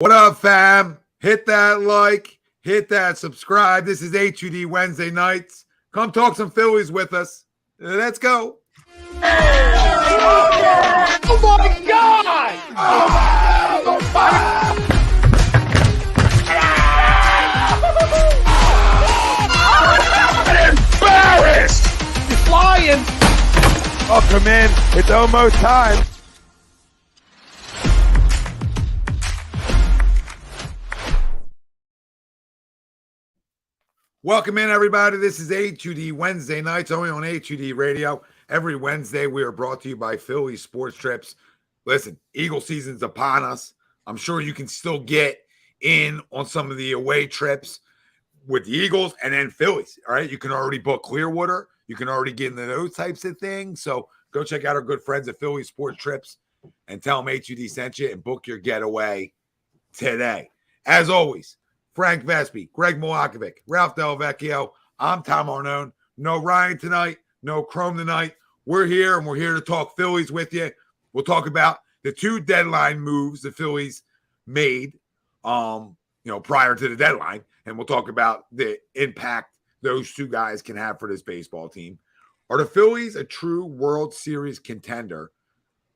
What up, fam? Hit that like, hit that subscribe. This is A2D Wednesday nights. Come talk some Phillies with us. Let's go. Oh my God! I'm embarrassed! He's flying! Oh, come in. It's almost time. Welcome in, everybody. This is A2D Wednesday nights, only on A2D Radio. Every Wednesday, we are brought to you by Phillies Sports Trips. Listen, Eagle season's upon us. I'm sure you can still get in on some of the away trips with the Eagles and then Phillies, all right? You can already book Clearwater. You can already get into those types of things. So go check out our good friends at Phillies Sports Trips and tell them A2D sent you and book your getaway today. As always, Frank Vespi, Greg Milakovic, Ralph Del Vecchio. I'm Tom Arnone. No Ryan tonight, no Chrome tonight. We're here, and we're here to talk Phillies with you. We'll talk about the two deadline moves the Phillies made, prior to the deadline, and we'll talk about the impact those two guys can have for this baseball team. Are the Phillies a true World Series contender?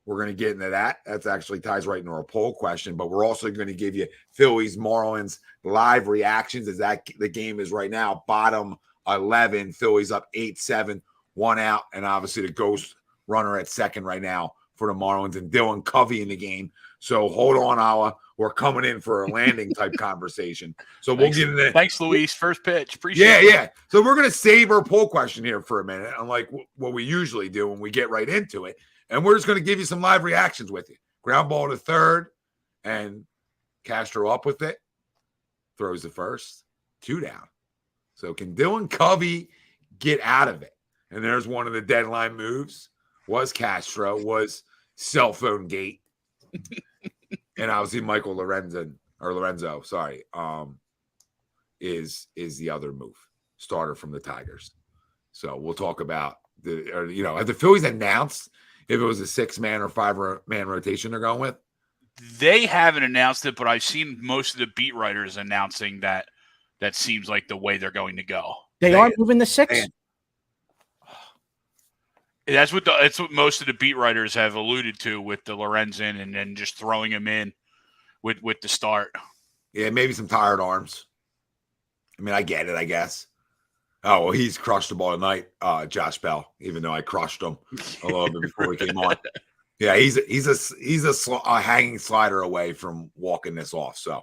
We're going to get into that. That's actually ties right into our poll question, but we're also going to give you Phillies Marlins live reactions as that the game is right now. Bottom 11, Phillies up 8-7, one out, and obviously the ghost runner at second right now for the Marlins and Dylan Covey in the game. So hold on, Ala. We're coming in for a landing type conversation. So we'll get into that. Thanks, Luis. First pitch. Appreciate it. Yeah. So we're going to save our poll question here for a minute, unlike what we usually do when we get right into it. And we're just going to give you some live reactions with you. Ground ball to third, and Castro up with it. Throws the first. 2 down. So can Dylan Covey get out of it? And there's one of the deadline moves. Was Castro, cell phone gate. And obviously Michael Lorenzen, is the other move. Starter from the Tigers. So we'll talk about have the Phillies announced if it was a 6-man or 5-man rotation they're going with? They haven't announced it, but I've seen most of the beat writers announcing that seems like the way they're going to go. They are moving the 6? That's what most of the beat writers have alluded to with the Lorenzen and then just throwing him in with the start. Yeah, maybe some tired arms. I mean, I get it, I guess. Oh, well, he's crushed the ball tonight, Josh Bell, even though I crushed him a little bit before we came on. Yeah, he's a hanging slider away from walking this off. So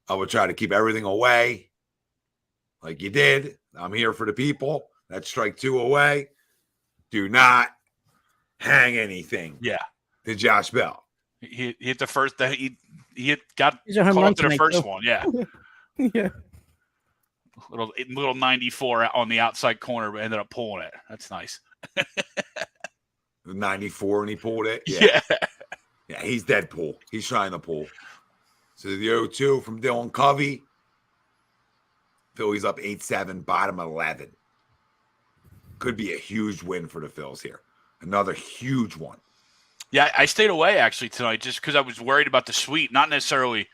I would try to keep everything away like you did. I'm here for the people. That's strike 2 away. Do not hang anything. Yeah. To Josh Bell. He hit the first. He got He's a home caught run up to the tonight, first too. one. Yeah. Yeah. Little 94 on the outside corner, but ended up pulling it. That's nice. 94 and he pulled it. Yeah. Yeah, he's Deadpool. He's trying to pull. So the 0-2 from Dylan Covey. Phillies up 8-7, bottom 11. Could be a huge win for the Phils here. Another huge one. Yeah, I stayed away actually tonight just because I was worried about the sweep, not necessarily.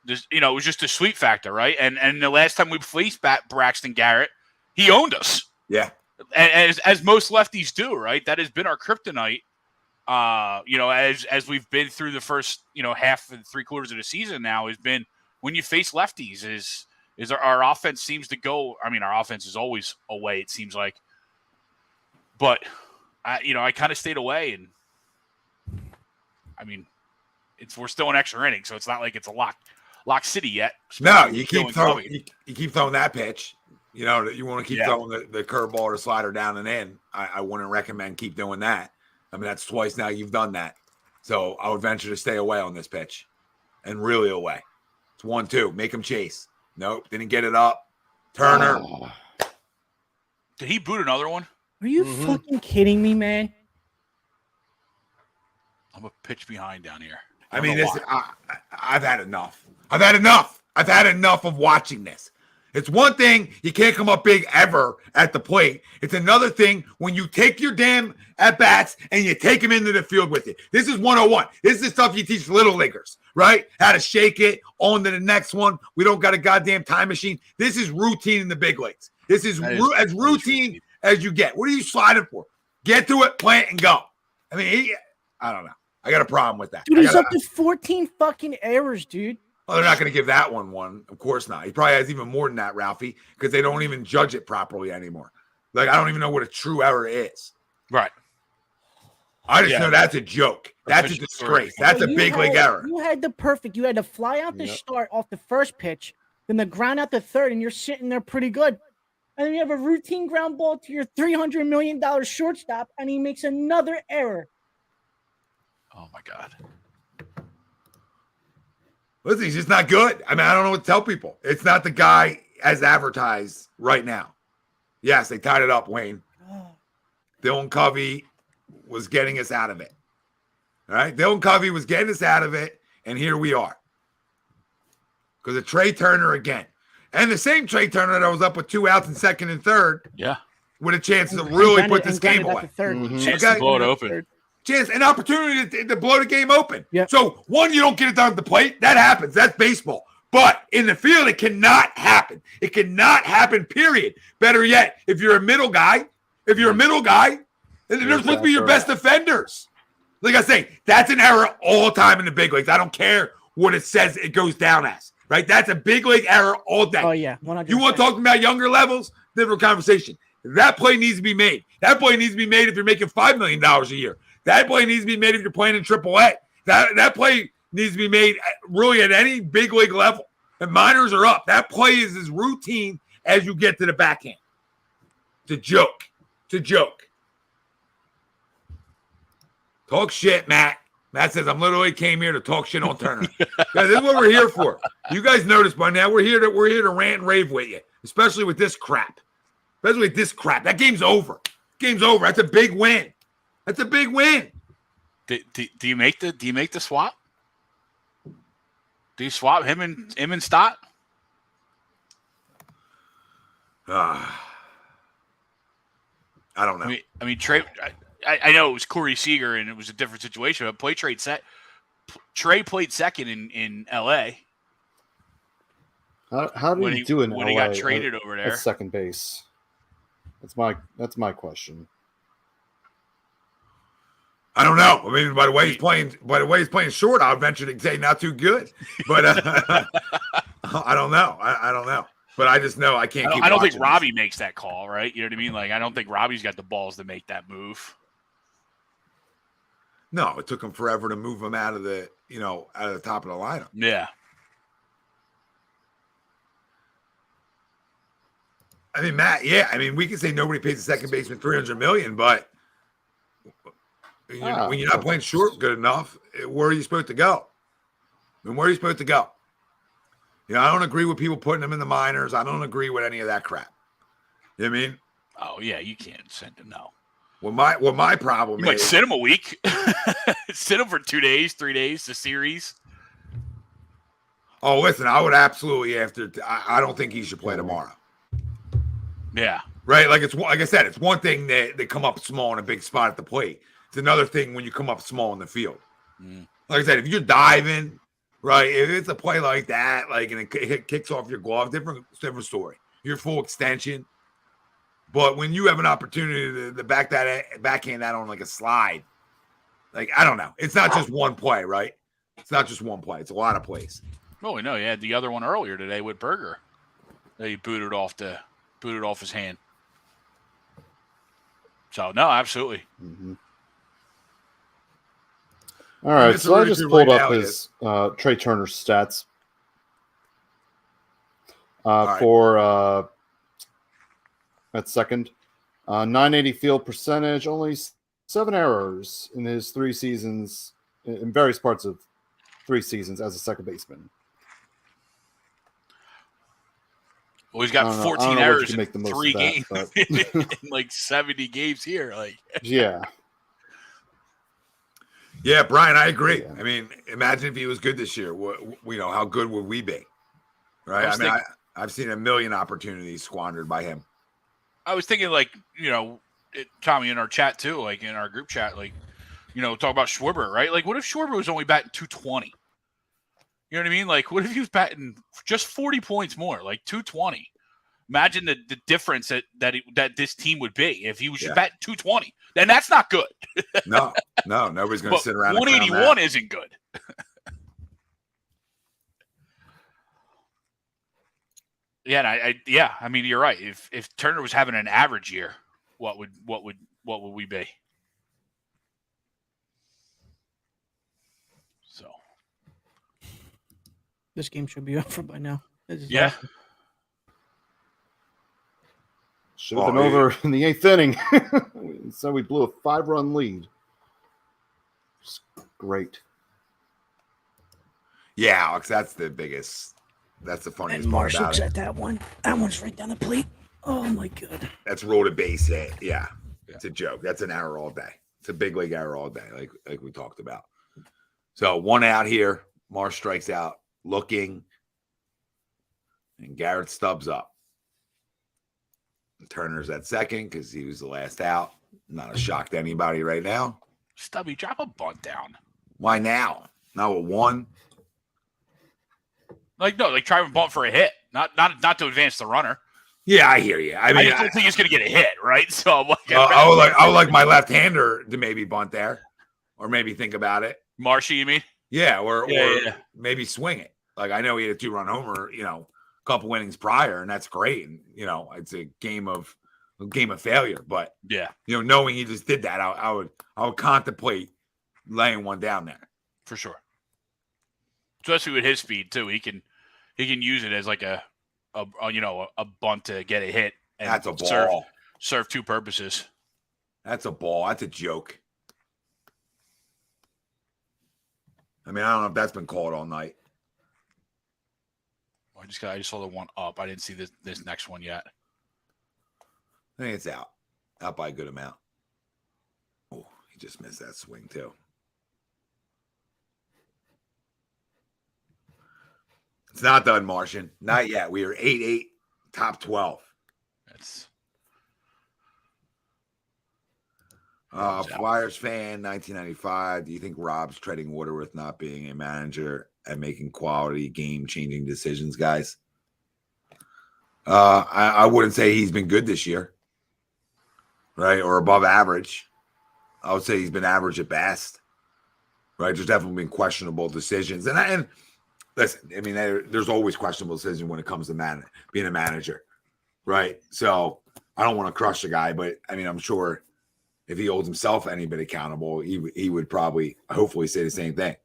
It was just a sweep factor, right? And the last time we faced Braxton Garrett, he owned us. Yeah. And as most lefties do, right? That has been our kryptonite. As we've been through the first, half and 3/4 of the season now, has been when you face lefties is our offense seems to go. I mean, our offense is always away, it seems like. But I kind of stayed away, and I mean, we're still in extra innings, so it's not like it's a lock city yet. No, you keep throwing that pitch. You want to keep throwing the curveball or slider down and in. I wouldn't recommend keep doing that. I mean, that's twice now you've done that. So I would venture to stay away on this pitch and really away. It's 1-2. Make him chase. Nope. Didn't get it up. Turner. Oh. Did he boot another one? Are you fucking kidding me, man? I'm a pitch behind down here. I've had enough. I've had enough of watching this. It's one thing you can't come up big ever at the plate. It's another thing when you take your damn at-bats and you take them into the field with you. This is 101. This is the stuff you teach little leaguers, right? How to shake it, on to the next one. We don't got a goddamn time machine. This is routine in the big leagues. This is as routine as you get. What are you sliding for? Get to it, plant, and go. I mean, I don't know. I got a problem with that. Dude, he's up to 14 fucking errors, dude. Oh, they're not going to give that one. Of course not. He probably has even more than that, Ralphie, because they don't even judge it properly anymore. Like, I don't even know what a true error is. Right. I just know that's a joke. That's a disgrace. That's a big league error. You had you had to fly out the start off the first pitch, then the ground out the third, and you're sitting there pretty good. And then you have a routine ground ball to your $300 million shortstop, and he makes another error. Oh, my God. Listen, he's just not good. I mean, I don't know what to tell people. It's not the guy as advertised right now. Yes, they tied it up, Wayne. Dylan Covey was getting us out of it. All right? Dylan Covey was getting us out of it, and here we are. Because of Trey Turner again. And the same Trey Turner that was up with 2 outs in second and third. Yeah. With a chance to really put this game away. Chance to blow it open. Chance, an opportunity to blow the game open. Yep. So, one, you don't get it down at the plate. That happens. That's baseball. But in the field, it cannot happen. It cannot happen, period. Better yet, if you're a middle guy, then they're supposed to be your best defenders. Like I say, that's an error all the time in the big leagues. I don't care what it says it goes down as, right? That's a big league error all day. Oh, yeah. 100%. You want to talk about younger levels? Different conversation. That play needs to be made. That play needs to be made if you're making $5 million a year. That play needs to be made if you're playing in AAA. That play needs to be made really at any big league level. And minors are up. That play is as routine as you get to the backhand. It's a joke. It's a joke. Talk shit, Matt. Matt says, I'm literally came here to talk shit on Turner. Guys, this is what we're here for. You guys noticed by now we're here to rant and rave with you, especially with this crap. That game's over. Game's over. That's a big win. That's a big win. Do you make the swap? Do you swap him and Stott? I don't know. I mean, Trey. I know it was Corey Seager and it was a different situation, but Trey played second in L.A. How did he do in when LA he got traded over there at second base? That's my question. I don't know. I mean, by the way he's playing short, I'll venture to say not too good. But I don't know. I don't know. But I just know I can't. I don't think Robbie makes that call, right? You know what I mean? Like, I don't think Robbie's got the balls to make that move. No, it took him forever to move him out of the top of the lineup. Yeah. I mean, Matt. Yeah, I mean, we can say nobody pays the second baseman $300 million, but when you're not playing short good enough, where are you supposed to go? I mean, where are you supposed to go? I don't agree with people putting him in the minors. I don't agree with any of that crap. You know what I mean? Oh yeah, you can't send him. No. Well, my problem you might send him a week. Send him for 2 days, 3 days, the series. Oh, listen, I would absolutely I don't think he should play tomorrow. Yeah. Right? Like I said, it's one thing that they come up small in a big spot at the plate. It's another thing when you come up small in the field. Like I said, if you're diving, right, if it's a play like that, like and it kicks off your glove, different story. You're full extension. But when you have an opportunity to backhand that on like a slide, like I don't know. It's not just one play, right? It's not just one play. It's a lot of plays. Oh, no, you had the other one earlier today with Berger. That he booted off his hand. So no, absolutely. Mm-hmm. All right, so I just pulled up his Trey Turner stats for at second. 980 field percentage, only 7 errors in his 3 seasons, in various parts of 3 seasons as a second baseman. Well, he's got 14 errors in 3 games, in like 70 games here. Like, yeah, Brian, I agree. Yeah. I mean, imagine if he was good this year. How good would we be? Right? I've seen a million opportunities squandered by him. I was thinking, like, Tommy, in our chat too, like in our group chat, like, talk about Schwarber, right? Like, what if Schwarber was only batting 220? You know what I mean? Like, what if he was batting just 40 points more, like 220? Imagine the difference that this team would be if he was just batting 220. Then that's not good. No, nobody's going to sit around. 181 isn't good. Yeah, I mean, you're right. If Turner was having an average year, what would we be? So this game should be over by now. Yeah. Awesome. Should have been over in the 8th inning. So we blew a 5-run lead. It's great. Yeah, Alex, that's the funniest part Marsh about looks it. at that one. That one's right down the plate. Oh my god. That's rolled a base hit. Yeah. It's a joke. That's an error all day. It's a big league error all day, like we talked about. So 1 out here. Marsh strikes out, looking, and Garrett Stubbs up. Turner's at second because he was the last out. Not a shock to anybody right now. Stubby, drop a bunt down. Why now? Now a 1. Like, no, like try to bunt for a hit, not to advance the runner. Yeah, I hear you. I mean, I just don't think he's going to get a hit, right? So I'm like, I would like my left-hander to maybe bunt there, or maybe think about it. Marshy, you mean? Yeah, or maybe swing it. Like, I know he had a 2-run homer, a couple innings prior, and that's great. And it's a game of failure. But knowing he just did that, I would contemplate laying one down there for sure. Especially with his speed too, he can use it as like a bunt to get a hit. And that's a ball. Serve 2 purposes. That's a ball. That's a joke. I mean, I don't know if that's been called all night. I just saw the one up. I didn't see this next one yet. I think it's out by a good amount. Oh, he just missed that swing too. It's not done, Martian. Not yet. We are 8-8, top 12. That's Flyers fan, 1995. Do you think Rob's treading water with not being a manager and making quality game-changing decisions, guys? I wouldn't say he's been good this year, right, or above average. I would say he's been average at best, right? There's definitely been questionable decisions, and listen, I mean, there's always questionable decisions when it comes to being a manager, right? So I don't want to crush the guy, but I mean, I'm sure if he holds himself any bit accountable, he would probably, hopefully, say the same thing.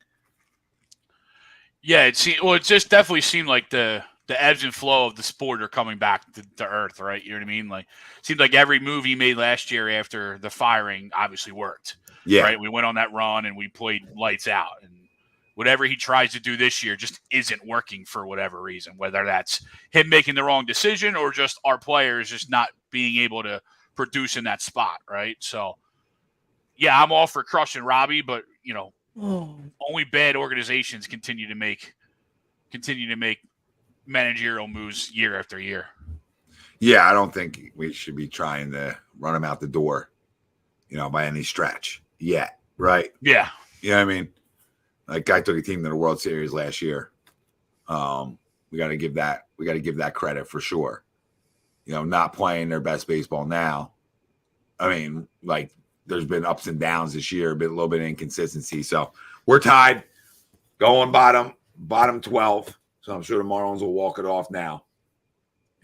Yeah, it just definitely seemed like the ebbs and flow of the sport are coming back to earth, right? You know what I mean? Like, it seemed like every move he made last year after the firing obviously worked. Yeah, right. We went on that run and we played lights out, and whatever he tries to do this year just isn't working for whatever reason, whether that's him making the wrong decision or just our players just not being able to produce in that spot, right? So, yeah, I'm all for crushing Robbie, but, only bad organizations continue to make managerial moves year after year. Yeah, I don't think we should be trying to run him out the door, by any stretch yet, right? Yeah. You know what I mean? Like, guy took a team to the World Series last year. We got to give that credit for sure. Not playing their best baseball now. I mean, like, there's been ups and downs this year, a little bit of inconsistency. So we're tied, going bottom 12. So I'm sure the Marlins will walk it off now.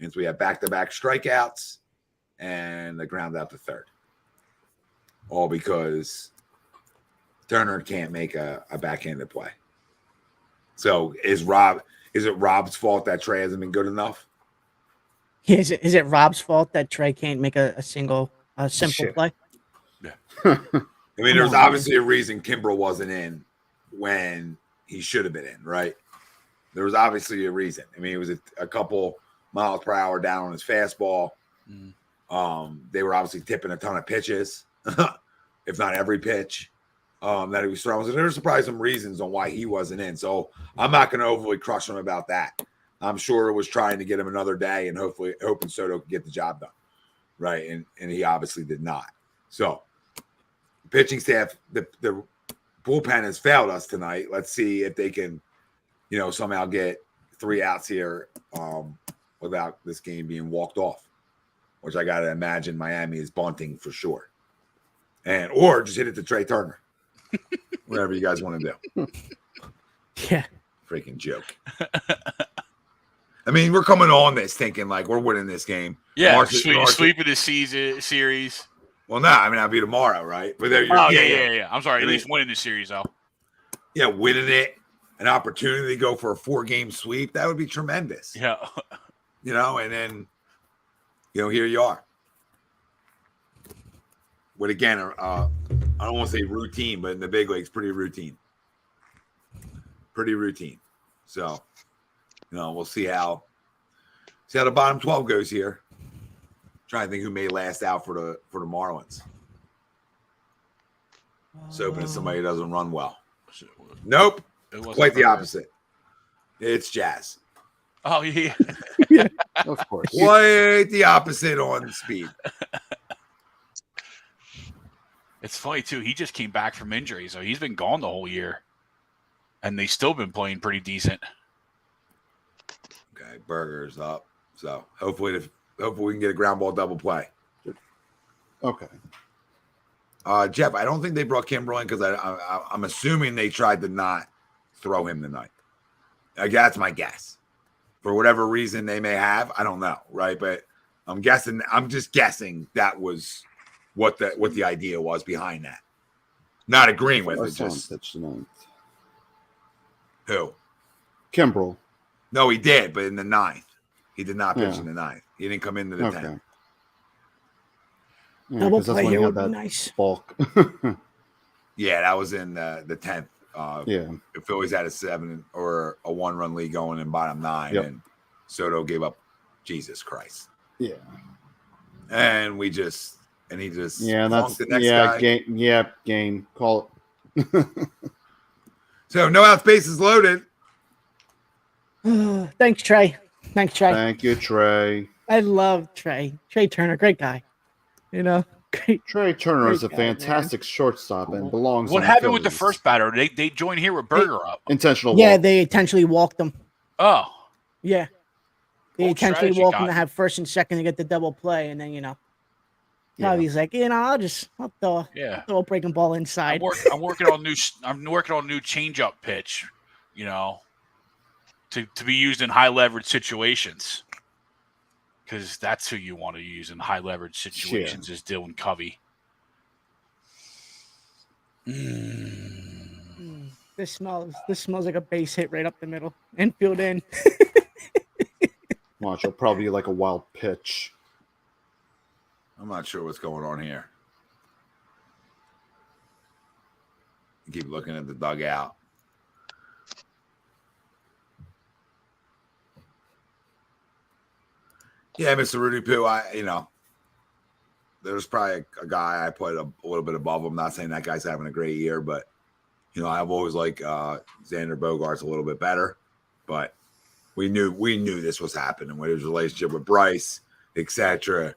And so we have back-to-back strikeouts and the ground out to third. All because Turner can't make a backhanded play. So is it Rob's fault that Trey hasn't been good enough? Is it Rob's fault that Trey can't make a simple play? Yeah. I mean, there's obviously a reason Kimbrel wasn't in when he should have been in, right? There was obviously a reason. I mean, it was a couple miles per hour down on his fastball. They were obviously tipping a ton of pitches, if not every pitch that he was throwing. So there were probably some reasons on why he wasn't in. So I'm not going to overly crush him about that. I'm sure it was trying to get him another day and hoping Soto could get the job done. Right. And he obviously did not. So the pitching staff, the bullpen has failed us tonight. Let's see if they can, somehow get 3 outs here without this game being walked off, which I got to imagine Miami is bunting for sure. Or just hit it to Trey Turner. Whatever you guys want to do. Yeah. Freaking joke. I mean, we're coming on this thinking like we're winning this game. Yeah, sweeping the series. Well, no, I mean, I'll be tomorrow, right? But yeah. I'm sorry, at least winning the series, though. Yeah, winning it, an opportunity to go for a 4-game sweep, that would be tremendous. Yeah. And then, here you are. But again, I don't want to say routine, but in the big leagues, pretty routine. So, we'll see how the bottom 12 goes here. Trying to think who may last out for the Marlins. So hoping it's somebody who doesn't run well. Nope. Quite the opposite. It's Jazz. Oh, yeah. Of course. Quite the opposite on speed. It's funny, too. He just came back from injury, so he's been gone the whole year. And they've still been playing pretty decent. Okay, Burger's up. So hopefully we can get a ground ball double play. Okay. Jeff, I don't think they brought Kimbrel in because I'm assuming they tried to not throw him tonight. That's my guess. For whatever reason they may have, I don't know, right? But I'm just guessing that was what the idea was behind that. Not agreeing with it. Just pitch tonight. Who? Kimbrel. No, he did, but in the 9th. He did not pitch in the 9th. He didn't come into the 10th. Yeah, Double play here would be nice. Bulk. Yeah, that was in the 10th. The Phillies had a 7 or a 1-run lead going in bottom 9, and Soto gave up. Jesus Christ. Yeah. And he just that's the next guy. Game. Call it. So no out spaces loaded. Thanks, Trey. Thank you, Trey. I love Trey. Trey Turner, great guy. Great. Trey Turner is a fantastic shortstop and belongs. What happened with the first batter? They joined here with Berger up. Intentional. Yeah, walk. they intentionally walked him. Oh. Yeah. They Old intentionally strategy, walked him got to it. have first and second to get the double play, and then he's like, I'll throw a breaking ball inside. I'm working on new change-up pitch, to be used in high leverage situations. Because that's who you want to use in high leverage situations is Dylan Covey. This smells like a base hit right up the middle. Infield in. Watch, it'll probably be like a wild pitch. I'm not sure what's going on here. Keep looking at the dugout. Yeah, Mr. Rudy Poo, there's probably a guy I put a little bit above him. Not saying that guy's having a great year, but, I've always liked Xander Bogaerts a little bit better. But we knew this was happening with his relationship with Bryce, etc.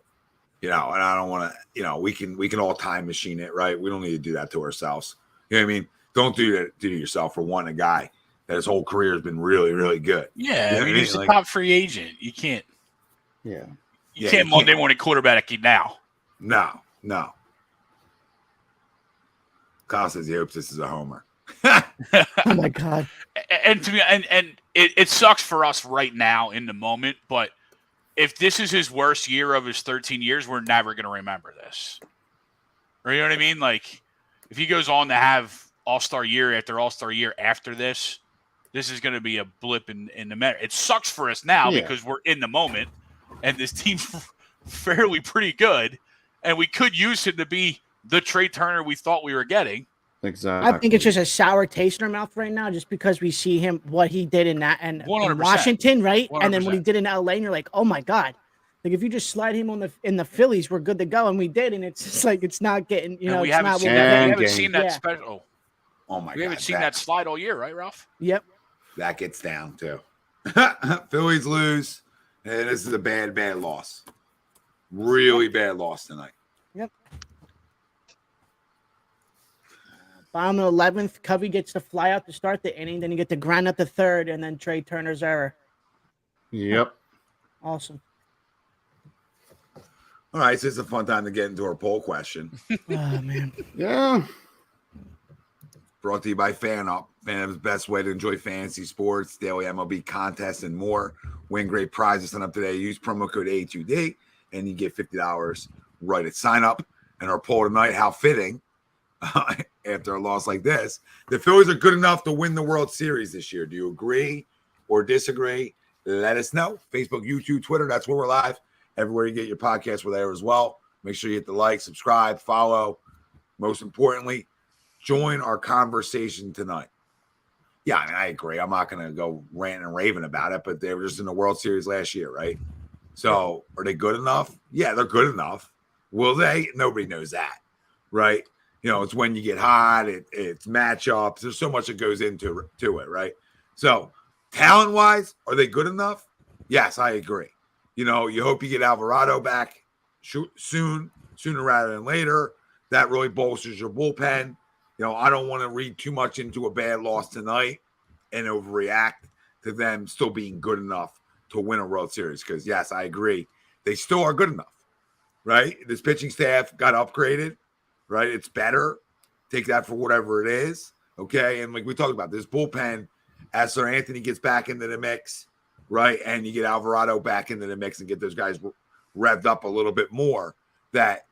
And I don't want to, we can all time machine it, right? We don't need to do that to ourselves. You know what I mean? Don't do that to yourself for wanting a guy that his whole career has been really, really good. Yeah, You know he's a top free agent. You can't. Yeah. You can't Monday morning quarterback it now. No. Kyle says he hopes this is a homer. Oh my God. And to me, and it sucks for us right now in the moment, but if this is his worst year of his 13 years, we're never going to remember this. Or you know what I mean? Like, if he goes on to have all-star year after this is going to be a blip in the memory. It sucks for us now because we're in the moment, and this team's fairly pretty good, and we could use him to be the Trey Turner we thought we were getting. Exactly. I think it's just a sour taste in our mouth right now, just because we see him what he did in in Washington, right? 100%. And then what he did in LA, and you're like, oh my God. Like if you just slide him in the Phillies, we're good to go, and we did, and it's just like it's not getting, we haven't seen that special. Oh my God. We haven't seen that slide all year, right, Ralph? Yep. That gets down too. Phillies lose, and this is a bad loss. Really bad loss tonight. Yep. Bottom of the 11th, Covey gets to fly out to start the inning. Then you get to ground out the third, and then Trey Turner's error. Yep. Awesome. All right, so it's a fun time to get into our poll question. Oh, man. Yeah. Brought to you by FanUp. FanUp's best way to enjoy fantasy sports, daily MLB contests, and more. Win great prizes. Sign up today. Use promo code A2D, and you get $50 right at sign up. And our poll tonight, how fitting, after a loss like this, the Phillies are good enough to win the World Series this year. Do you agree or disagree? Let us know. Facebook, YouTube, Twitter, that's where we're live. Everywhere you get your podcasts, we're there as well. Make sure you hit the like, subscribe, follow. Most importantly, join our conversation tonight. Yeah, I mean, I agree. I'm not going to go ranting and raving about it, but they were just in the World Series last year, right? So are they good enough? Yeah, they're good enough. Will they? Nobody knows that, right? You know, it's when you get hot. It's matchups. There's so much that goes into it, right? So talent-wise, are they good enough? Yes, I agree. You know, you hope you get Alvarado back sooner rather than later. That really bolsters your bullpen. You know, I don't want to read too much into a bad loss tonight and overreact to them still being good enough to win a World Series. Because, yes, I agree. They still are good enough, right? This pitching staff got upgraded, right? It's better. Take that for whatever it is, okay? And like we talked about, this bullpen, as Sir Anthony gets back into the mix, right? And you get Alvarado back into the mix and get those guys revved up a little bit more, that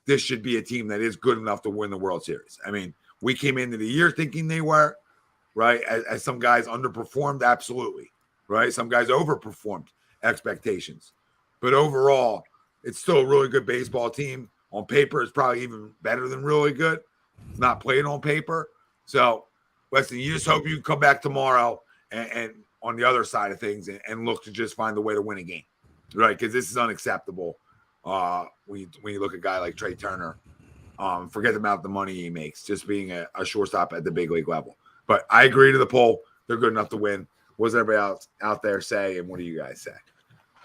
this should be a team that is good enough to win the World Series. I mean, we came into the year thinking they were, right? As some guys underperformed, absolutely, right? Some guys overperformed expectations. But overall, it's still a really good baseball team. On paper, it's probably even better than really good. It's not playing on paper. So, listen, you just hope you can come back tomorrow and on the other side of things and look to just find a way to win a game, right? Because this is unacceptable when you look at a guy like Trey Turner. Forget about the money he makes, just being a shortstop at the big league level. But I agree to the poll. They're good enough to win. What does everybody else out there say, and what do you guys say?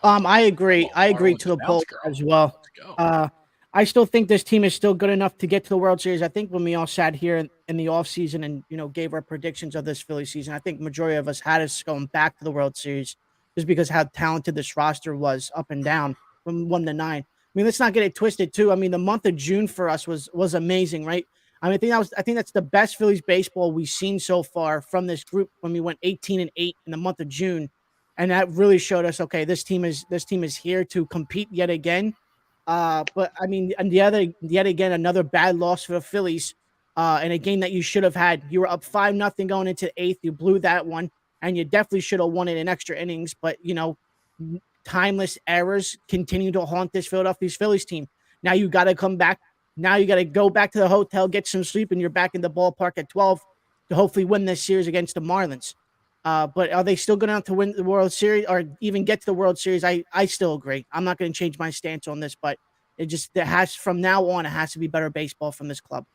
I agree. I agree to the poll as well. I still think this team is still good enough to get to the World Series. I think when we all sat here in the offseason and, you know, gave our predictions of this Philly season, I think majority of us had us going back to the World Series just because how talented this roster was up and down from 1 to 9. I mean, let's not get it twisted too. I mean, the month of June for us was amazing, right? I mean, I think that's the best Phillies baseball we've seen so far from this group when we went 18-8 in the month of June. And that really showed us, okay, this team is here to compete yet again. But I mean, and yet again, another bad loss for the Phillies in a game that you should have had. You were up 5-0 going into the 8th. You blew that one, and you definitely should have won it in extra innings. But, you know, timeless errors continue to haunt this Philadelphia Phillies team. Now you got to come back. Now you got to go back to the hotel, get some sleep, and you're back in the ballpark at 12 to hopefully win this series against the Marlins. But are they still going to win the World Series or even get to the World Series? I still agree. I'm not going to change my stance on this, but from now on, it has to be better baseball from this club.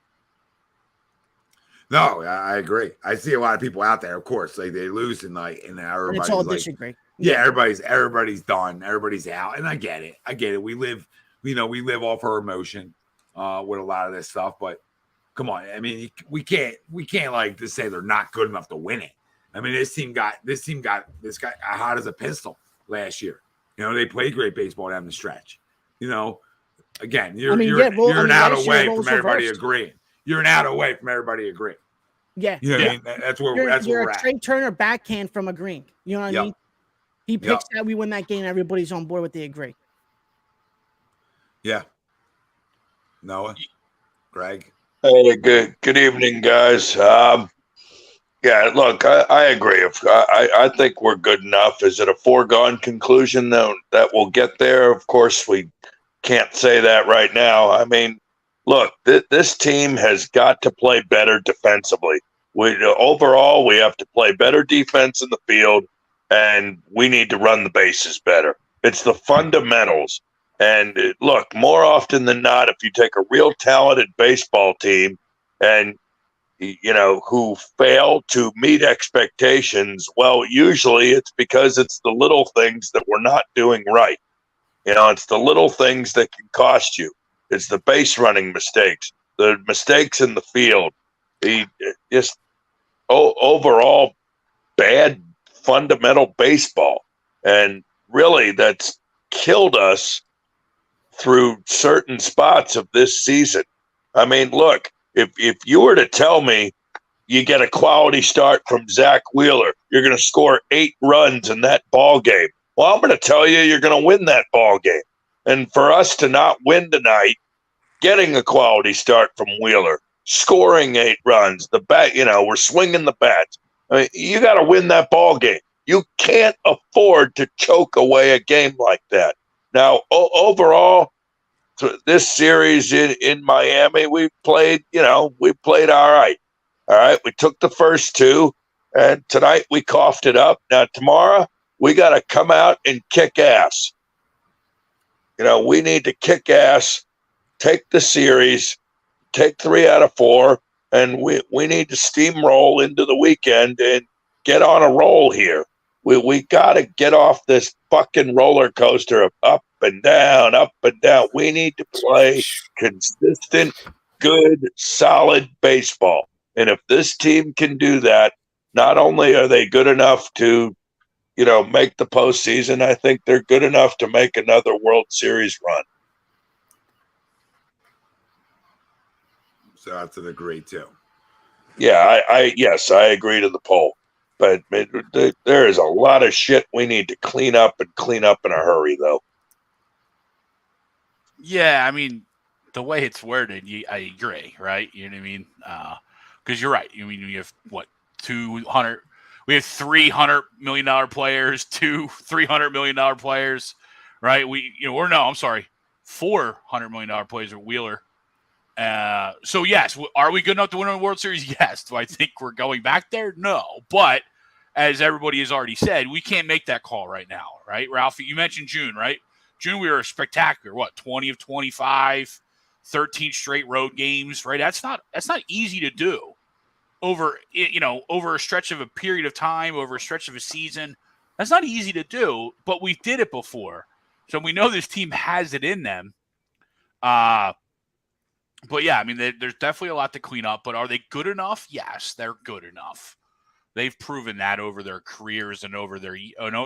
No, I agree. I see a lot of people out there, of course, like they lose tonight, and everybody's it's all like, disagree. Yeah, everybody's done, everybody's out, and I get it. We live off our emotion with a lot of this stuff, but come on, I mean, we can't like just say they're not good enough to win it. I mean, this team got this guy hot as a pistol last year. You know, they played great baseball down the stretch. You know, again, you're an out away from everybody agreeing. You're an out away from everybody agreeing. Yeah, you know what I mean? That's where we're at. Trey Turner backhand from agreeing. You know what I mean? He picks that we win that game. Everybody's on board with the agree. Yeah. Noah, Greg. Hey, good evening, guys. Yeah, look, I agree. I think we're good enough. Is it a foregone conclusion that we'll get there? Of course, we can't say that right now. I mean, look, this team has got to play better defensively. Overall, we have to play better defense in the field, and we need to run the bases better. It's the fundamentals. And look, more often than not, if you take a real talented baseball team and who fail to meet expectations, well, usually it's because it's the little things that we're not doing right. It's the little things that can cost you. It's the base running mistakes, the mistakes in the field, overall bad fundamental baseball. And really, that's killed us through certain spots of this season. I mean, look, if you were to tell me you get a quality start from Zack Wheeler, you're going to score 8 runs in that ball game. Well, I'm going to tell you, you're going to win that ball game. And for us to not win tonight, getting a quality start from Wheeler, scoring 8 runs, the bat, we're swinging the bats. I mean, you got to win that ball game. You can't afford to choke away a game like that. Now, overall, this series in Miami, we played all right. All right, we took the first 2, and tonight we coughed it up. Now, tomorrow, we got to come out and kick ass. We need to kick ass, take the series, take 3 out of 4, and we need to steamroll into the weekend and get on a roll here. We got to get off this fucking roller coaster of up and down, up and down. We need to play consistent, good, solid baseball. And if this team can do that, not only are they good enough to, make the postseason, I think they're good enough to make another World Series run. So that's an agree too. Yeah, yes, I agree to the poll. But there is a lot of shit we need to clean up in a hurry, though. Yeah, I mean, the way it's worded, I agree, right? You know what I mean? Because you're right. I mean, we have, we have $300 million players, 2 $300 million players, right? $400 million players are Wheeler. So, yes, are we good enough to win a World Series? Yes. Do I think we're going back there? No. But as everybody has already said, we can't make that call right now, right? Ralphie, you mentioned June, right? June, we were spectacular. 20 of 25, 13 straight road games, right? That's not easy to do over a stretch of a period of time, over a stretch of a season. That's not easy to do, but we did it before. So we know this team has it in them. But yeah, I mean, there's definitely a lot to clean up, but are they good enough? Yes, they're good enough. They've proven that over their careers and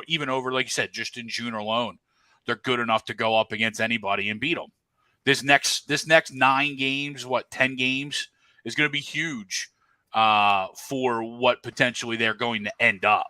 even over, like you said, just in June alone, they're good enough to go up against anybody and beat them. This next 9 games, 10 games is going to be huge for what potentially they're going to end up.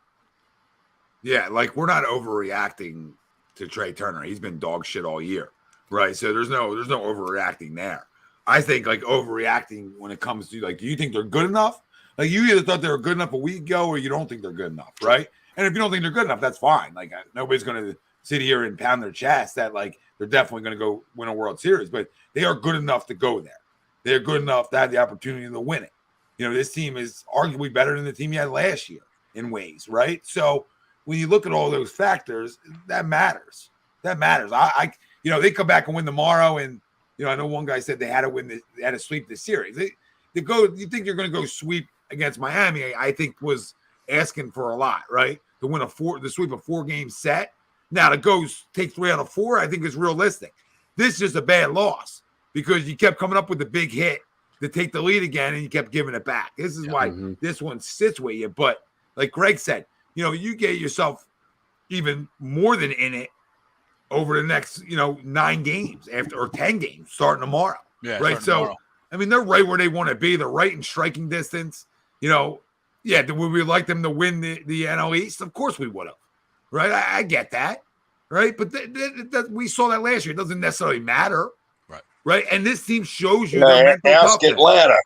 Yeah, like we're not overreacting to Trey Turner. He's been dog shit all year, right? So there's no overreacting there. I think like overreacting when it comes to do you think they're good enough? Like you either thought they were good enough a week ago or you don't think they're good enough, right? And if you don't think they're good enough, that's fine. Like nobody's going to sit here and pound their chest that like they're definitely going to go win a World Series, but they are good enough to go there. They're good enough to have the opportunity to win it. This team is arguably better than the team you had last year in ways, right? So when you look at all those factors, that matters. That matters. They come back and win tomorrow, and I know one guy said they had to win. They had to sweep the series. You think you're going to go sweep against Miami? I think was asking for a lot, right? To sweep a 4-game set. Now to go take 3 out of 4, I think is realistic. This is just a bad loss because you kept coming up with the big hit to take the lead again, and you kept giving it back. This is why this one sits with you. But like Greg said, you get yourself even more than in it over the next, 9 games or 10 games starting tomorrow. Yeah, right. So, tomorrow. I mean, they're right where they want to be. They're right in striking distance. Would we like them to win the NL East? Of course we would have. Right. I get that. Right. But we saw that last year. It doesn't necessarily matter. Right. And this team shows you their mental toughness. Atlanta.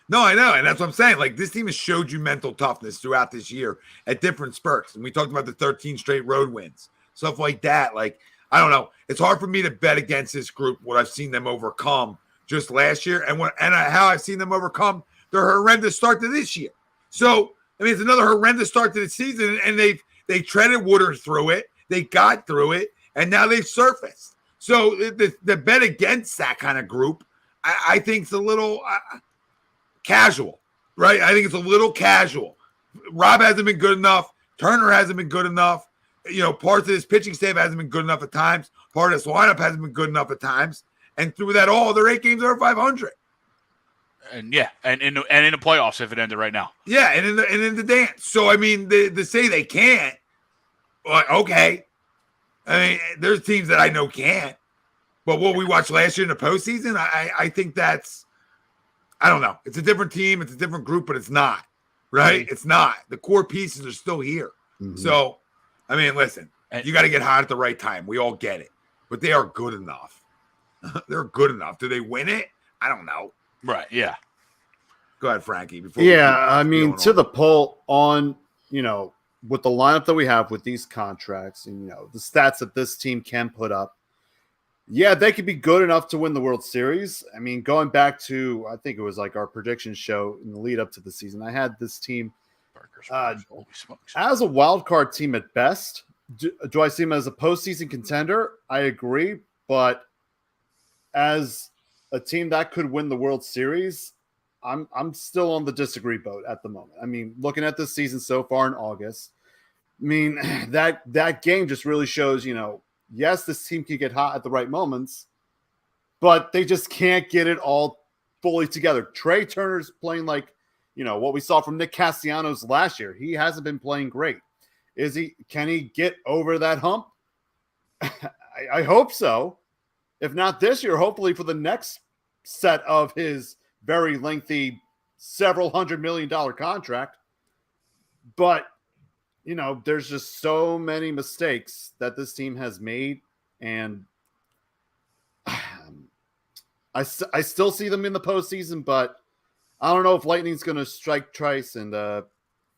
No, I know. And that's what I'm saying. Like, this team has showed you mental toughness throughout this year at different spurts. And we talked about the 13 straight road wins, stuff like that. Like, I don't know. It's hard for me to bet against this group, what I've seen them overcome just last year and how I've seen them overcome their horrendous start to this year. So, I mean, it's another horrendous start to the season, and they treaded water through it. They got through it, and now they've surfaced. So the bet against that kind of group, I think it's a little casual, right? I think it's a little casual. Rob hasn't been good enough. Turner hasn't been good enough. Parts of his pitching staff hasn't been good enough at times. Part of this lineup hasn't been good enough at times. And through that all, their 8 games are 500. And in the playoffs if it ended right now. Yeah, and in the dance. So I mean, to say they can't, okay. I mean, there's teams that I know can't. But what we watched last year in the postseason, I think that's, I don't know. It's a different team, it's a different group, but it's not, right? It's not. The core pieces are still here. Mm-hmm. So, I mean, listen, you got to get hot at the right time. We all get it. But they are good enough. They're good enough. Do they win it? I don't know. Right, yeah. Go ahead, Frankie. To the poll on, with the lineup that we have with these contracts and, the stats that this team can put up, yeah, they could be good enough to win the World Series. I mean, going back to, I think it was like our prediction show in the lead up to the season, I had this team as a wild card team at best. Do I see them as a postseason contender? I agree, but as a team that could win the World Series, I'm still on the disagree boat at the moment. I mean, looking at this season so far in August, I mean, that game just really shows, yes, this team can get hot at the right moments, but they just can't get it all fully together. Trey Turner's playing like, what we saw from Nick Castellanos last year. He hasn't been playing great. Can he get over that hump? I hope so. If not this year, hopefully for the next set of his very lengthy several $100 million contract. But, there's just so many mistakes that this team has made. And I still see them in the postseason, but I don't know if Lightning's going to strike twice and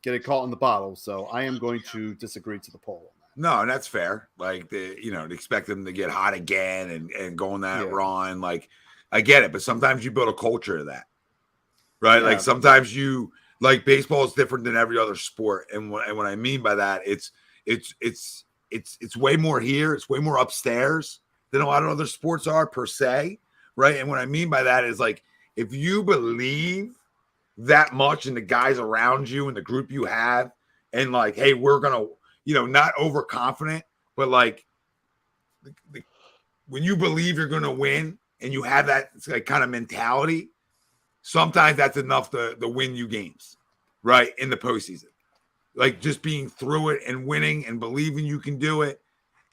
get it caught in the bottle. So I am going to disagree to the poll. No, and that's fair. Like, to expect them to get hot again and go on that run. Like, I get it, but sometimes you build a culture of that, right? Yeah. Like, sometimes baseball is different than every other sport. And what I mean by that, it's way more here. It's way more upstairs than a lot of other sports are per se, right? And what I mean by that is, like, if you believe that much in the guys around you and the group you have, and like, hey, we're going to, not overconfident, but like when you believe you're going to win and you have that like kind of mentality, sometimes that's enough to win you games, right? In the postseason, like just being through it and winning and believing you can do it.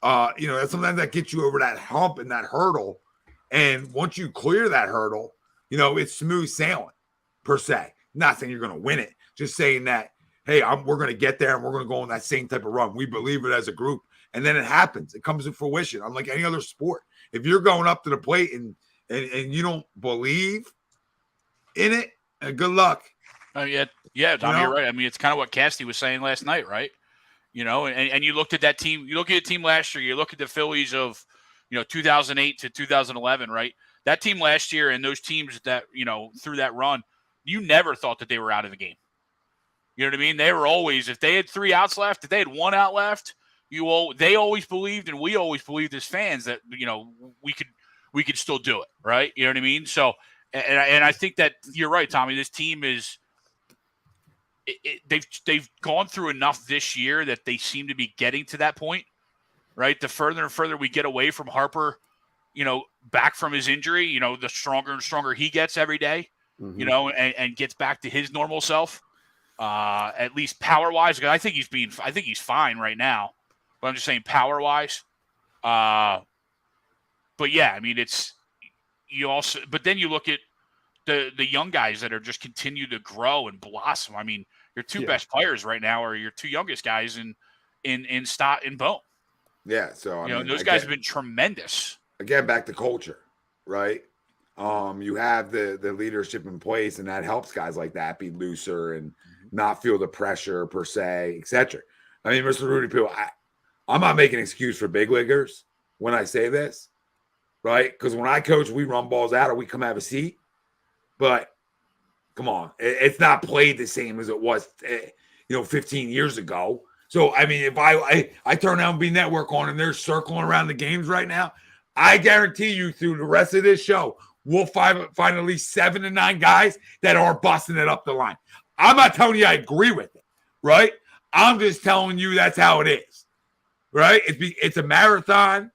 Sometimes that gets you over that hump and that hurdle. And once you clear that hurdle, it's smooth sailing per se. Not saying you're going to win it, just saying that, hey, we're going to get there and we're going to go on that same type of run. We believe it as a group. And then it happens. It comes to fruition. Unlike any other sport. If you're going up to the plate and you don't believe in it, good luck. Yeah, Tommy, you're right. I mean, it's kind of what Casty was saying last night, right? And you looked at that team. You look at the team last year. You look at the Phillies of, 2008 to 2011, right? That team last year and those teams that, through that run, you never thought that they were out of the game. You know what I mean? They were always, if they had 3 outs left, if they had 1 out left, they always believed, and we always believed as fans that, we could still do it, right? You know what I mean? So, and I think that you're right, Tommy. This team is, they've gone through enough this year that they seem to be getting to that point, right? The further and further we get away from Harper, back from his injury, the stronger and stronger he gets every day, and gets back to his normal self. At least power wise, because I think he's fine right now, but I'm just saying power wise. But yeah, I mean, but then you look at the young guys that are just continue to grow and blossom. I mean, your 2 best players right now are your 2 youngest guys in Stott and Bone. Yeah. So, those guys have been tremendous. Again, back to culture, right? You have the leadership in place, and that helps guys like that be looser and not feel the pressure per se, etc. I mean, Mr. Rudy Poo, I'm not making an excuse for big leaguers when I say this, right? Because when I coach, we run balls out or we come have a seat. But come on, it's not played the same as it was, 15 years ago. So, I mean, if I turn MLB Network on and they're circling around the games right now, I guarantee you through the rest of this show, we'll find at least 7 to 9 guys that are busting it up the line. I'm not telling you I agree with it, right? I'm just telling you that's how it is, right? It's a marathon,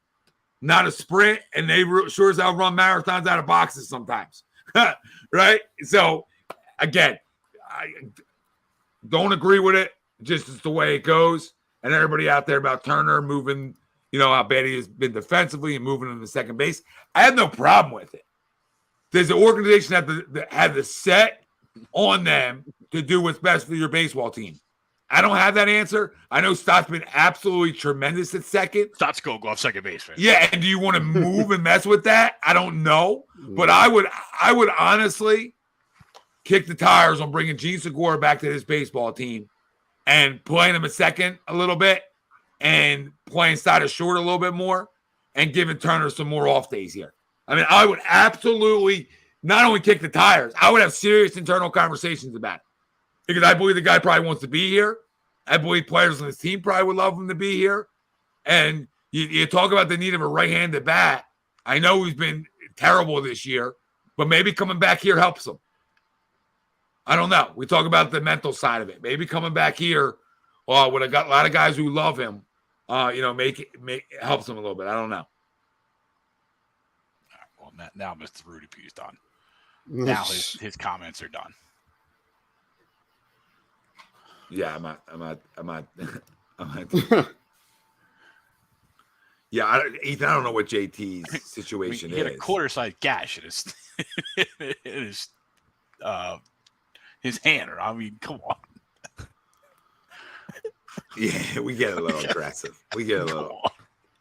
not a sprint, and they sure as hell run marathons out of boxes sometimes, right? So, again, I don't agree with it. Just it's the way it goes. And everybody out there about Turner moving, how bad he has been defensively and moving him to second base. I have no problem with it. There's an organization that had the set on them to do what's best for your baseball team. I don't have that answer. I know Stott's been absolutely tremendous at second. Stott's go off second base, man. Yeah, and do you want to move and mess with that? I don't know. But I would honestly kick the tires on bringing Gene Segura back to this baseball team and playing him at second a little bit and playing Stott at short a little bit more and giving Turner some more off days here. I mean, I would absolutely not only kick the tires, I would have serious internal conversations about it. Because I believe the guy probably wants to be here. I believe players on his team probably would love him to be here. And you talk about the need of a right-handed bat. I know he's been terrible this year, but maybe coming back here helps him. I don't know. We talk about the mental side of it. Maybe coming back here with a lot of guys who love him, make helps him a little bit. I don't know. Well, now Mr. Rudy P is done. Now his comments are done. Yeah, I'm not. Yeah, Ethan, I don't know what JT's situation he had is. a quarter-sized gash in his hand. I mean, come on. Yeah, we get a little aggressive. We get a little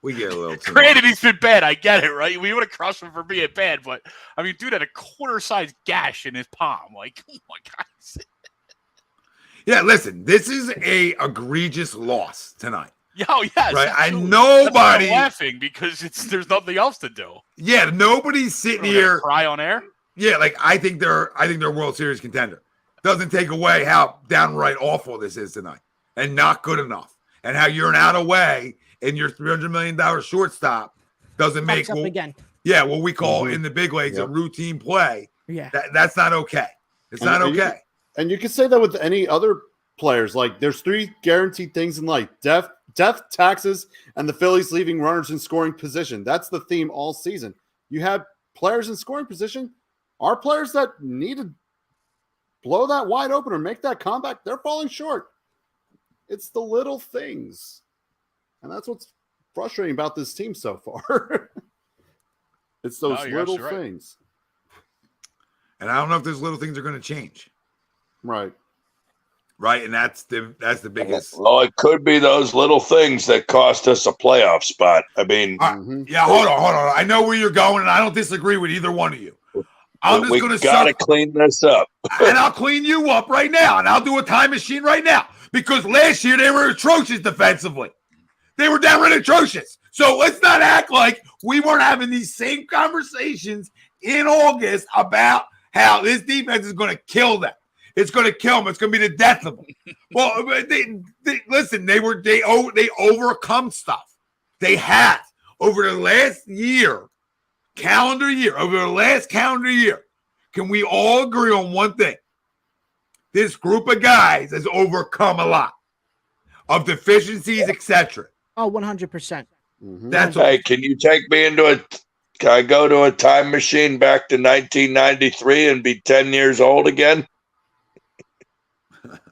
too Granted, much. he's been bad. I get it, right? We would have crushed him for being bad, but I mean, dude had a quarter-sized gash in his palm. Like, oh my God. Yeah, listen, this is a egregious loss tonight. Oh, yes. Right? Absolutely. Nobody I'm laughing because there's nothing else to do. Yeah, nobody's sitting here cry on air. Yeah, like I think they're World Series contender. Doesn't take away how downright awful this is tonight and not good enough. And how you're an out of way and your $300 million shortstop doesn't make up again. Yeah, what we call in the big leagues a routine play. Yeah. That's not okay. It's not okay. And you can say that with any other players. Like, there's 3 guaranteed things in life: death, taxes, and the Phillies leaving runners in scoring position. That's the theme all season. You have players in scoring position. Our players that need to blow that wide open or make that comeback, they're falling short. It's the little things. And that's what's frustrating about this team so far. It's those little things. And I don't know if those little things are going to change. Right. And that's the biggest. Well, it could be those little things that cost us a playoff spot. I mean, yeah, hold on. I know where you're going, and I don't disagree with either one of you. I'm just going to gotta clean this up, and I'll clean you up right now, and I'll do a time machine right now because last year they were atrocious defensively. They were downright atrocious. So let's not act like we weren't having these same conversations in August about how this defense is going to kill them. It's going to kill them. It's going to be the death of them. Well, listen. They overcome stuff. They have over the last calendar year. Can we all agree on one thing? This group of guys has overcome a lot of deficiencies, etc. Oh, 100%. That's hey, can you take me can I go to a time machine back to 1993 and be 10 years old again?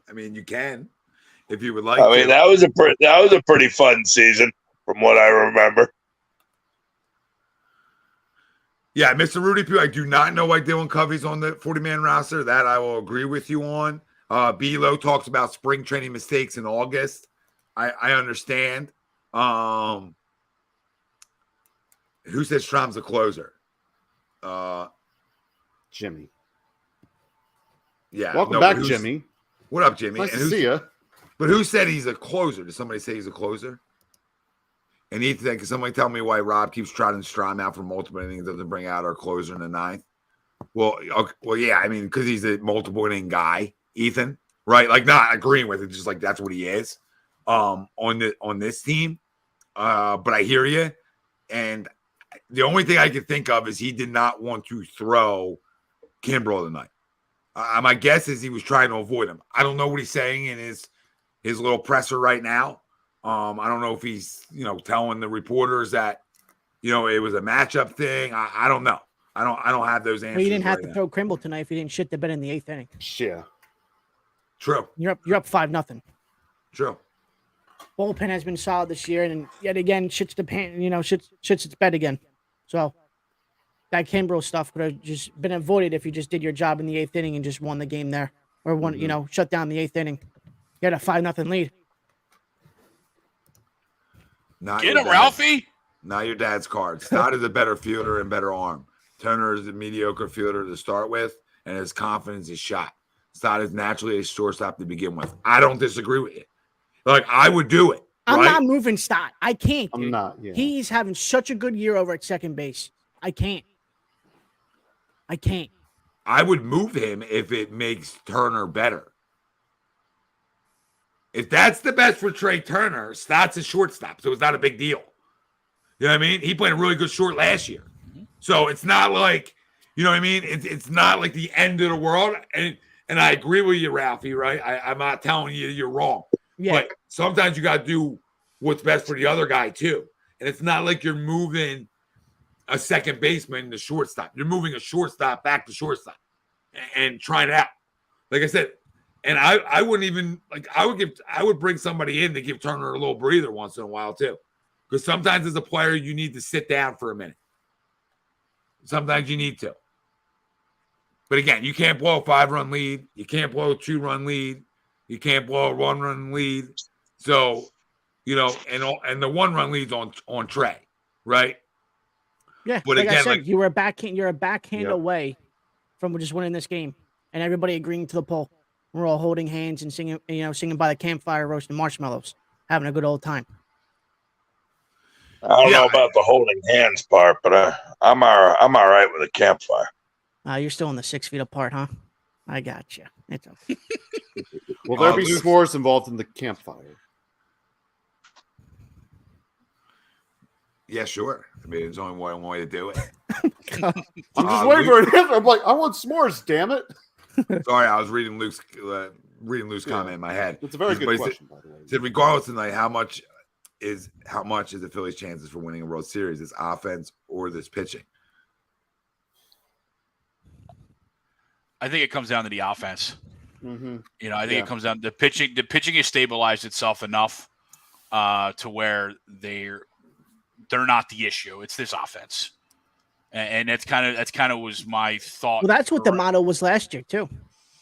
I mean, you can, if you would like. I mean, that was a pretty fun season, from what I remember. Yeah, Mr. Rudy Pugh, I do not know why Dylan Covey's on the 40-man roster. That I will agree with you on. B-Lo talks about spring training mistakes in August. I understand. Who says Strom's a closer? Jimmy. Yeah. Welcome back, Jimmy. What up, Jimmy? Nice to see you. But who said he's a closer? Did somebody say he's a closer? And Ethan, can somebody tell me why Rob keeps trotting Strom out for multiple innings, doesn't bring out our closer in the 9th? Well, yeah, I mean, because he's a multiple inning guy, Ethan, right? Like, not agreeing with it, just like that's what he is on this team. But I hear you, and the only thing I could think of is he did not want to throw Kimbrel tonight. My guess is he was trying to avoid him. I don't know what he's saying in his little presser right now. I don't know if he's, telling the reporters that, it was a matchup thing. I don't know. I don't have those answers. Well, you didn't have right to now. throw Kimbrel tonight if you didn't shit the bed in the 8th inning. Yeah. True. You're up 5-0. True. Bullpen has been solid this year, and yet again shits the pan. Shits its bed again. So that Kimbrel stuff could have just been avoided if you just did your job in the 8th inning and just won the game there, or shut down the 8th inning. You had a 5-0 lead. Get him, Ralphie. Not your dad's card. Stott is a better fielder and better arm. Turner is a mediocre fielder to start with, and his confidence is shot. Stott is naturally a shortstop to begin with. I don't disagree with you. Like, I would do it. I'm right? not moving Stott. I can't. Dude. I'm not. Yeah. He's having such a good year over at second base. I can't. I would move him if it makes Turner better. If that's the best for Trey Turner, Stott's a shortstop, so it's not a big deal. You know what I mean? He played a really good short last year. So it's not like, you know what I mean? It's not like the end of the world. And I agree with you, Ralphie, right? I'm not telling you you're wrong. Yeah. But sometimes you got to do what's best for the other guy, too. And it's not like you're moving a second baseman to shortstop. You're moving a shortstop back to shortstop and trying it out. Like I said, and I wouldn't even, like, I would bring somebody in to give Turner a little breather once in a while, too. Because sometimes as a player, you need to sit down for a minute. Sometimes you need to. But again, you can't blow a 5-run lead. You can't blow a 2-run lead. You can't blow a 1-run lead. So, and the 1-run lead's on Trey, right? Yeah. But like again, I said, you're a backhand Yep. away from just winning this game, and everybody agreeing to the poll. We're all holding hands and singing by the campfire, roasting marshmallows, having a good old time. I don't know about the holding hands part, but I'm all right with a campfire. You're still in the 6 feet apart, huh? I got you. It's okay. Will there be s'mores involved in the campfire? Yeah, sure. I mean, there's only one way to do it. I'm just waiting for an answer. I'm like, I want s'mores, damn it. Sorry, I was reading Luke's comment in my head. It's a very good But he question, by the way. said regardless tonight, how much is the Phillies' chances for winning a World Series? This offense or this pitching? I think it comes down to the offense. Mm-hmm. I think it comes down to the pitching. The pitching has stabilized itself enough to where they're not the issue. It's this offense, and that's kind of was my thought. Well, that's what the motto was last year too.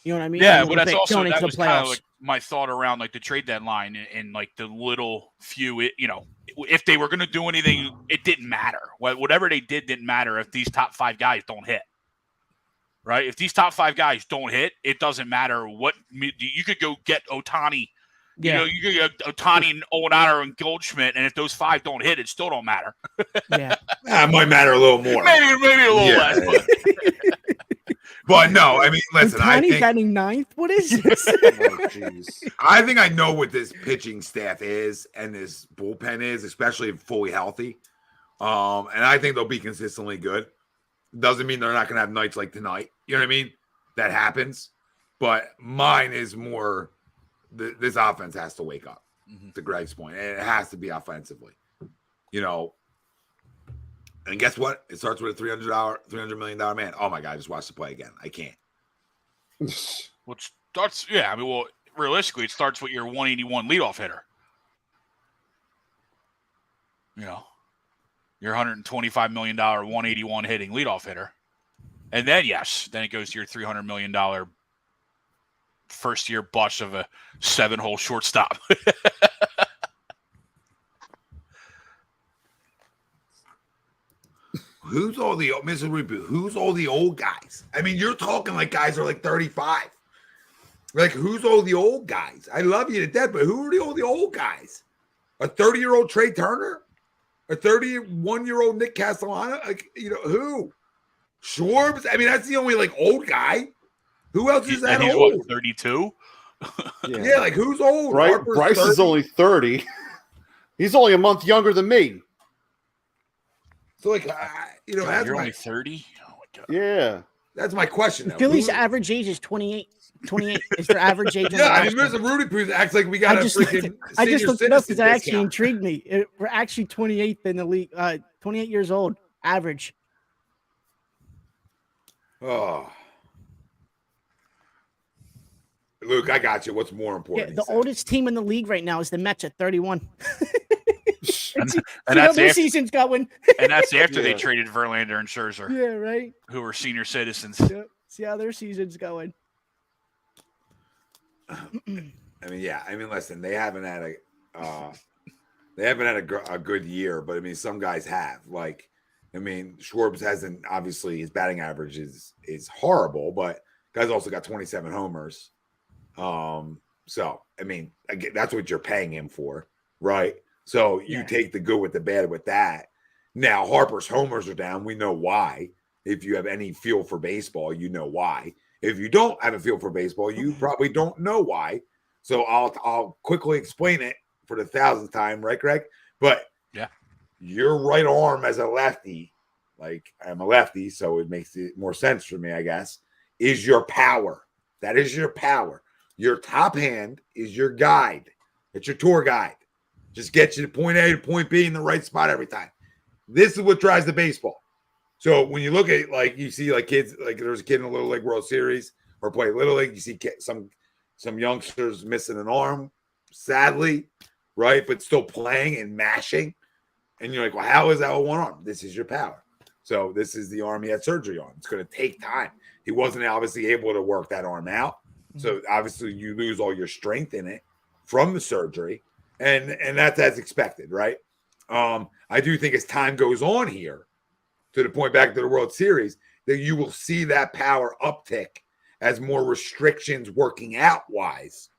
You know what I mean? Yeah, but that's also going into that the was kind of playoffs. like my thought around like the trade deadline and like the little few. If they were going to do anything, it didn't matter. Whatever they did didn't matter if these top 5 guys don't hit. Right? If these top 5 guys don't hit, it doesn't matter what you could go get Ohtani. Yeah. You could get Ohtani and Owenauer and Goldschmidt, and if those 5 don't hit, it still don't matter. Yeah. It might matter a little more. maybe a little less. But. But no, I mean, listen, I Ohtani's think batting 9th. What is this? I think I know what this pitching staff is and this bullpen is, especially if fully healthy. And I think they'll be consistently good. Doesn't mean they're not going to have nights like tonight. You know what I mean? That happens. But mine is more this offense has to wake up, to Greg's point. And it has to be offensively. And guess what? It starts with a $300 million man. Oh, my God, I just watched the play again. I can't. Well, it starts, realistically, it starts with your 181 leadoff hitter. Your $125 million 181 hitting leadoff hitter. And then, then it goes to your $300 million first-year bust of a 7-hole shortstop. Who's all the old guys? I mean, you're talking like guys are like 35. Like, who's all the old guys? I love you to death, but who are all the old guys? A 30-year-old Trey Turner? A 31-year-old Nick Castellano? Like, who? Schwarber? I mean, that's the only like old guy. Who else is that he's old? What, 32? Yeah, like who's old? Bryce is only 30. He's only a month younger than me. So, like, that's you're my, only 30. Oh my god. Yeah. that's my question. The Though. Phillies' average age is 28. 28 is their average age. Yeah, I mean, Mr. Rudy Cruz acts like we got a freaking. I just looked it up because that actually discount. intrigued me. We're actually 28th in the league. 28 years old, average. Oh, Luke, I got you. What's more important? Yeah, the oldest team in the league right now is the Mets at 31. And See that's how their after, season's going. and that's after they Yeah. traded Verlander and Scherzer, Yeah, right. who were senior citizens. Yeah. See how their season's going. I mean, yeah. I mean, listen, they haven't had a good year, but I mean, some guys have. Like, I mean, Schwarber hasn't. Obviously, his batting average is horrible, but guys also got 27 homers. So I mean, again, that's what you're paying him for, right? So you take the good with the bad with that. Now Harper's homers are down. We know why. If you have any feel for baseball, you know why. If you don't have a feel for baseball, you probably don't know why. So I'll quickly explain it for the 1,000th time, right, Greg? But Yeah. your right arm as a lefty, like I'm a lefty, so it makes it more sense for me, I guess, is your power. That is your power. Your top hand is your guide. It's your tour guide. Just get you to point A to point B in the right spot every time. This is what drives the baseball. So when you look at like you see like kids, like there's a kid in a Little League World Series or play Little League, you see some youngsters missing an arm, sadly, right? But still playing and mashing. And you're like, well, how is that with one arm? This is your power. So this is the arm he had surgery on. It's going to take time. He wasn't obviously able to work that arm out. So obviously you lose all your strength in it from the surgery. And that's as expected, right? I do think as time goes on here, to the point back to the World Series, that you will see that power uptick as more restrictions working out wise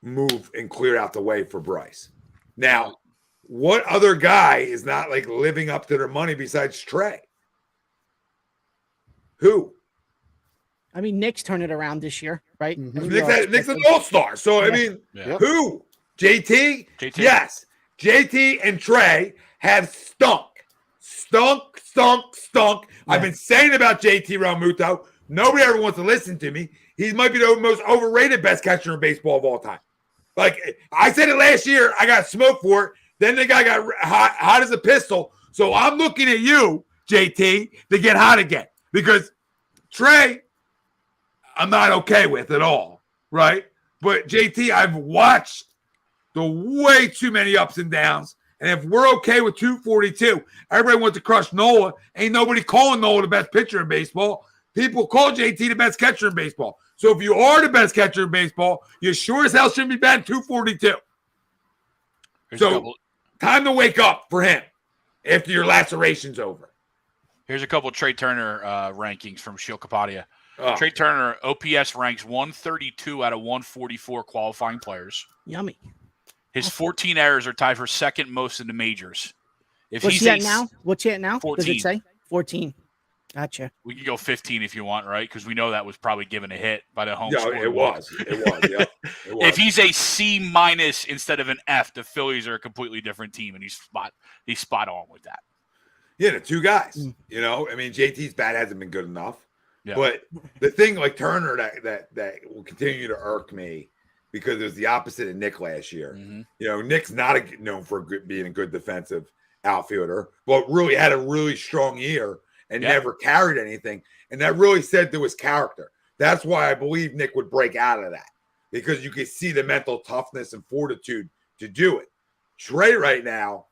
move and clear out the way for Bryce. Now, what other guy is not like living up to their money besides Trey? Who? I mean, Nick's turned it around this year, right? Mhm. Nick's an all-star. So, I mean, Yeah. who? JT? JT. Yes. JT and Trey have stunk. Stunk. I've been saying about JT Realmuto. Nobody ever wants to listen to me. He might be the most overrated best catcher in baseball of all time. Like, I said it last year. I got smoked for it. Then the guy got hot as a pistol. So I'm looking at you, JT, to get hot again. Because Trey, I'm not okay with at all, right? But JT, I've watched the way too many ups and downs. And if we're okay with 242, everybody wants to crush Nola. Ain't nobody calling Nola the best pitcher in baseball. People call JT the best catcher in baseball. So if you are the best catcher in baseball, you sure as hell shouldn't be batting 242. So time to wake up for him after your laceration's over. Here's a couple of Trey Turner rankings from Shil Kapadia. Oh. Trey Turner, OPS ranks 132 out of 144 qualifying players. Yummy. His 14 errors are tied for second most in the majors. If What's he's he at now? What's he at now? 14. Does it say? 14. Gotcha. We can go 15 if you want, right? Because we know that was probably given a hit by the home. Yeah, scoreboard. it was. Yeah, it was. If he's a C- instead of an F, the Phillies are a completely different team, and he's spot on with that. Yeah, the two guys. You know, I mean, JT's bat hasn't been good enough. Yeah. But the thing like Turner that will continue to irk me because it was the opposite of Nick last year. Mm-hmm. You know, Nick's not known for being a good defensive outfielder, but really had a really strong year and never carried anything. And that really said to his character. That's why I believe Nick would break out of that, because you could see the mental toughness and fortitude to do it. Trey right now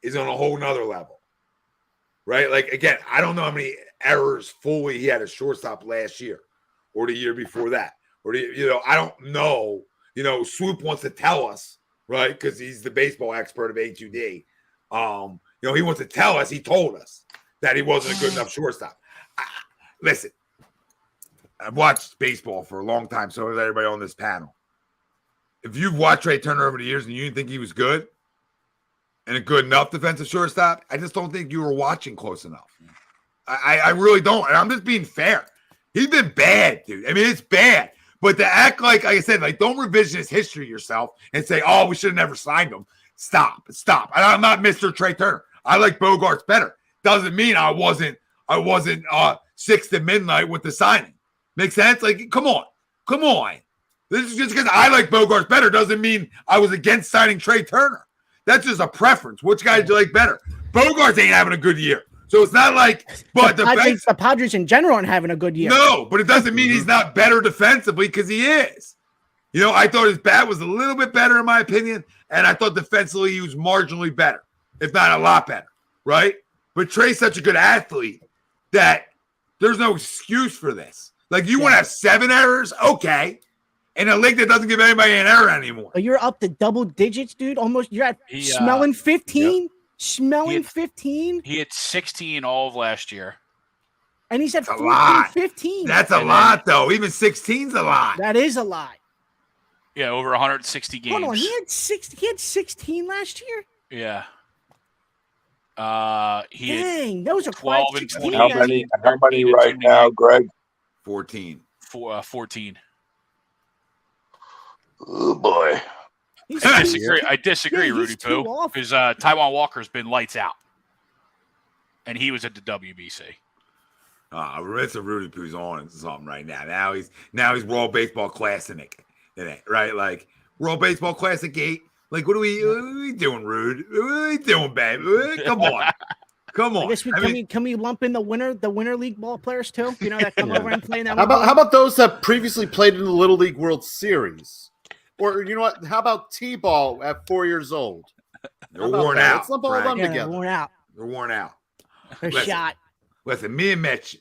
is on a whole nother level, right? Like, again, I don't know how many errors fully he had a shortstop last year or the year before that. Or, I don't know. Swoop wants to tell us, right? Because he's the baseball expert of A2D. He wants to tell us, he told us that he wasn't a good enough shortstop. Listen, I've watched baseball for a long time, so has everybody on this panel. If you've watched Trey Turner over the years and you didn't think he was good and a good enough defensive shortstop, I just don't think you were watching close enough. I really don't. And I'm just being fair. He's been bad, dude. I mean, it's bad. But to act like I said, like, don't revisionist history yourself and say, oh, we should have never signed him. Stop. I'm not Mr. Trey Turner. I like Bogarts better. Doesn't mean I wasn't 6 to midnight with the signing. Make sense? Like, come on. This is just because I like Bogarts better doesn't mean I was against signing Trey Turner. That's just a preference. Which guy do you like better? Bogarts ain't having a good year. So it's not like, but the Padres in general aren't having a good year. No, but it doesn't mean he's not better defensively because he is. You know, I thought his bat was a little bit better in my opinion, and I thought defensively he was marginally better, if not a lot better, right? But Trey's such a good athlete that there's no excuse for this. Like, you want to have 7 errors? Okay. In a league that doesn't give anybody an error anymore. You're up to double digits, dude. Almost, you're at smelling 15. Yep. Smelling 15. He had 16 all of last year. And he's at 15. That's a lot, though. Even 16's a lot. That is a lot. Yeah, over 160 games. Hold on, he had 16 last year? Yeah. Dang, those are 12 and 20. How many right now, Greg? 14. 14. Oh boy. I disagree, Rudy Poo. Because Taijuan Walker's been lights out. And he was at the WBC. It's a Rudy Poo's on something right now. Now he's World Baseball Classic. Right? Like World Baseball Classic 8. Like, what are we doing, Rude? What are we doing, baby? Come on. I guess can we lump in the winter league ball players too? You know, that come over and play in that. How about those that previously played in the Little League World Series? Or you know what? How about T-ball at 4 years old? They're worn out. Let's lump all of them together. They're worn out. They're shot. Listen, me and Mitch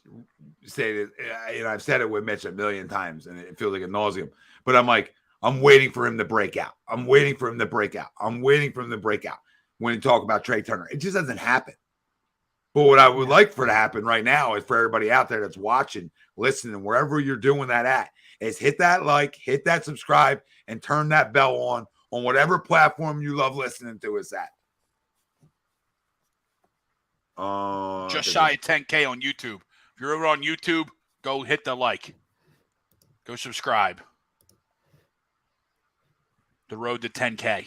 say that. I've said it with Mitch a million times, and it feels like a nauseum. But I'm like, I'm waiting for him to break out. When you talk about Trey Turner, it just doesn't happen. But what I would like for it to happen right now is for everybody out there that's watching, listening, wherever you're doing that at, is hit that like, hit that subscribe, and turn that bell on whatever platform you love listening to us at. Just shy of 10K on YouTube. If you're over on YouTube, go hit the like. Go subscribe. The road to 10K.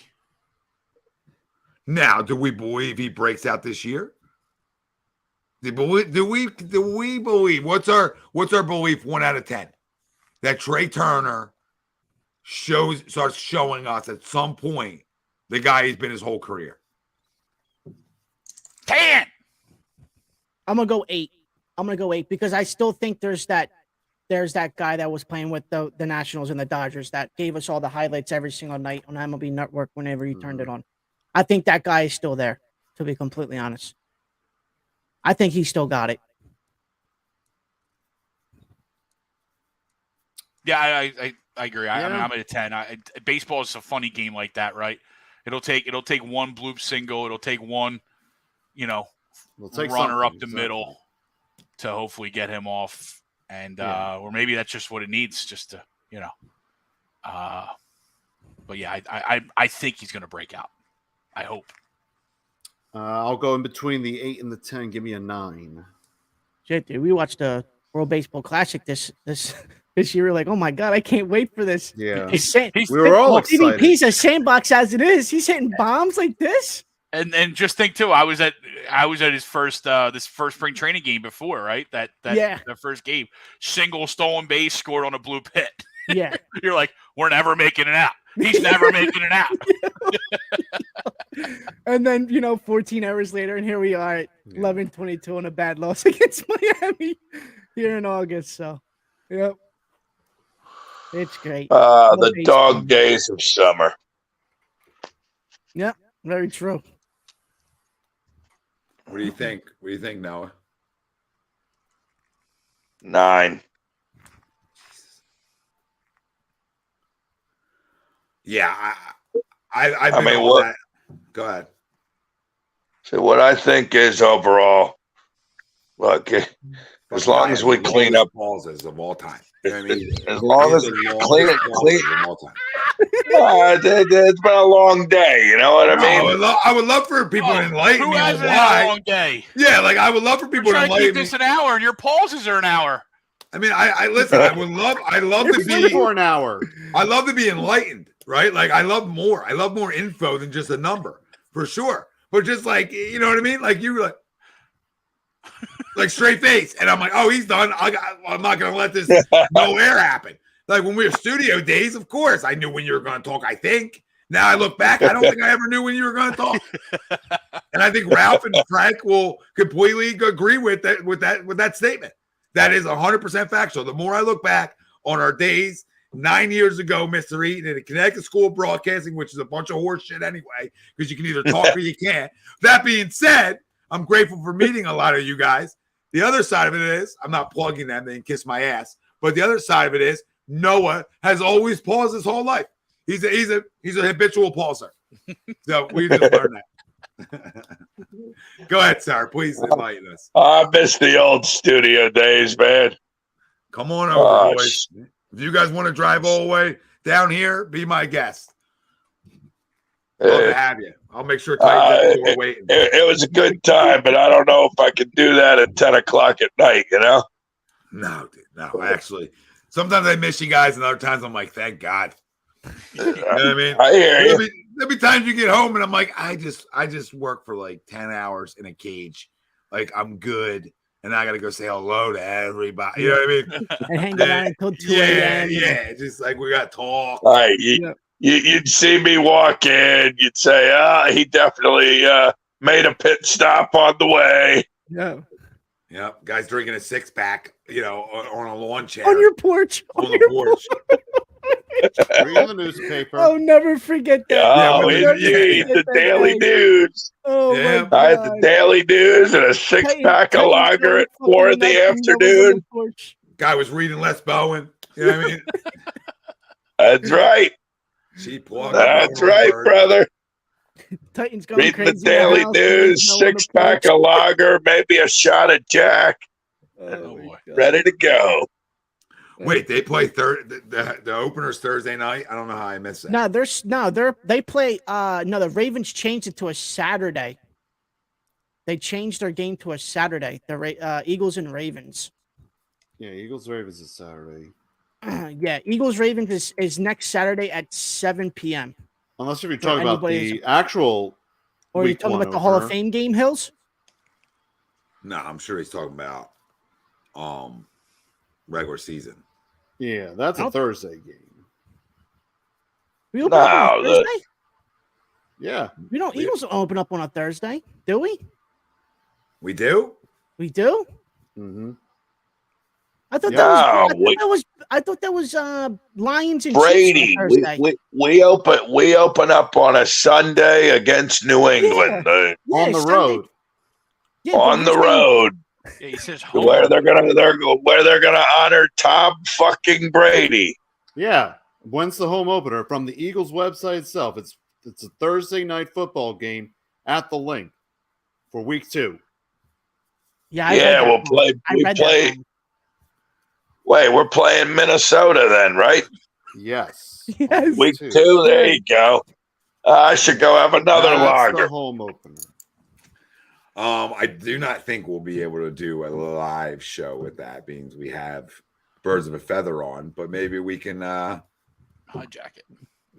Now, do we believe he breaks out this year? Do we believe? What's our belief? 1 out of 10 that Trey Turner starts showing us at some point the guy he's been his whole career. 10. I'm gonna go 8. Because I still think there's that guy that was playing with the Nationals and the Dodgers that gave us all the highlights every single night on MLB Network whenever you turned it on. I think that guy is still there, to be completely honest. I think he still got it. Yeah, I agree. I mean, I'm at a 10. Baseball is a funny game like that, right? It'll take one bloop single. It'll take one, runner up the middle to hopefully get him off. And or maybe that's just what it needs, just to, But yeah, I think he's going to break out. I hope. I'll go in between the 8 and the 10. Give me a 9. Shit, dude, we watched the World Baseball Classic this year. We're like, oh my god, I can't wait for this. Yeah, we were all excited. DDP's a sandbox as it is. He's hitting bombs like this. And just think too, I was at his first this first spring training game before, right? The first game, single stolen base, scored on a blue pit. Yeah, you're like, we're never making it out. He's never making it out. And then 14 hours later, and here we are at 11-22 on a bad loss against Miami here in August. So, yep, it's great. The dog days of summer. Yep, very true. What do you think? What do you think, Noah? 9. Yeah, I mean, what? That. Go ahead. So what I think is overall, look, as long as we clean up balls of all time. You know what I mean? As long as we clean of all time. It's been a long day. You know what I mean? I would love for people to enlighten me on why. A long day? Yeah, like I would love for people to enlighten me. Keep this an hour, and your pauses are an hour. I mean, I listen. I love to be for an hour. I love to be enlightened, right? Like I love more info than just a number, for sure. but just like, you know what I mean? Like you were like straight face. And I'm like, oh, he's done. I'm not going to let this no air happen. Like when we were studio days, of course, I knew when you were going to talk, I think. Now I look back, I don't think I ever knew when you were going to talk. And I think Ralph and Frank will completely agree with that statement. That is 100% factual. The more I look back on our days 9 years ago, Mr. Eaton, in the Connecticut School of Broadcasting, which is a bunch of horse shit anyway, because you can either talk or you can't. That being said, I'm grateful for meeting a lot of you guys. The other side of it is, I'm not plugging them, they can kiss my ass. But the other side of it is, Noah has always paused his whole life. He's a habitual pauser. So we just learned that. Go ahead, sir. Please enlighten us. I miss the old studio days, man. Come on over, boys. If you guys want to drive all the way down here, be my guest. Love to have you. I'll make sure Titan's waiting. It was a good time, but I don't know if I could do that at 10 o'clock at night, you know? No, dude. No, actually. Sometimes I miss you guys, and other times I'm like, thank God. You know what I mean? I hear you. There'll be times you get home and I'm like, I just work for like 10 hours in a cage. Like I'm good. And I got to go say hello to everybody. You know what I mean? And hang around until 2 a.m. Yeah. Just like we got to talk. All right. You'd see me walk in. You'd say, he definitely made a pit stop on the way. Yeah. Yep. Guy's drinking a 6-pack, on a lawn chair. On your porch. On the porch. Reading the newspaper. I'll never forget that. Oh, indeed. The Daily News. Oh, yeah. I had the Daily News and a 6-pack of lager at 4 in the afternoon. Guy was reading Les Bowen. You know what I mean? That's right. That's right, brother. Titans going Read crazy. the Daily News, 6-pack of lager, maybe a shot of Jack. Oh boy. Ready to go. Wait, they play the opener's Thursday night? I don't know how I missed that. They play the Ravens changed it to a Saturday. They changed their game to a Saturday. The Eagles and Ravens. Yeah, Eagles Ravens is Saturday. Yeah, Eagles Ravens is next Saturday at 7 p.m. Unless if you're talking about the actual or are you talking about the Hall of Fame game, Hills? No, I'm sure he's talking about regular season. Yeah, that's a Thursday game. We open up on a Thursday? Yeah. Eagles don't open up on a Thursday, do we? We do? We do? Mm-hmm. I thought that was Lions and Brady. Chiefs on We open up on a Sunday against New England on the Sunday. road. Yeah, on the road. Yeah, he says home. Where they're gonna honor Tom fucking Brady. Yeah. When's the home opener? From the Eagles website itself. It's a Thursday night football game at the Link for week 2. Yeah, we'll play. Wait, we're playing Minnesota then, right? Yes. Yes. Week 2. There you go. I should go have another lager. The home opener. I do not think we'll be able to do a live show with that, being we have Birds of a Feather on, but maybe we can hijack it.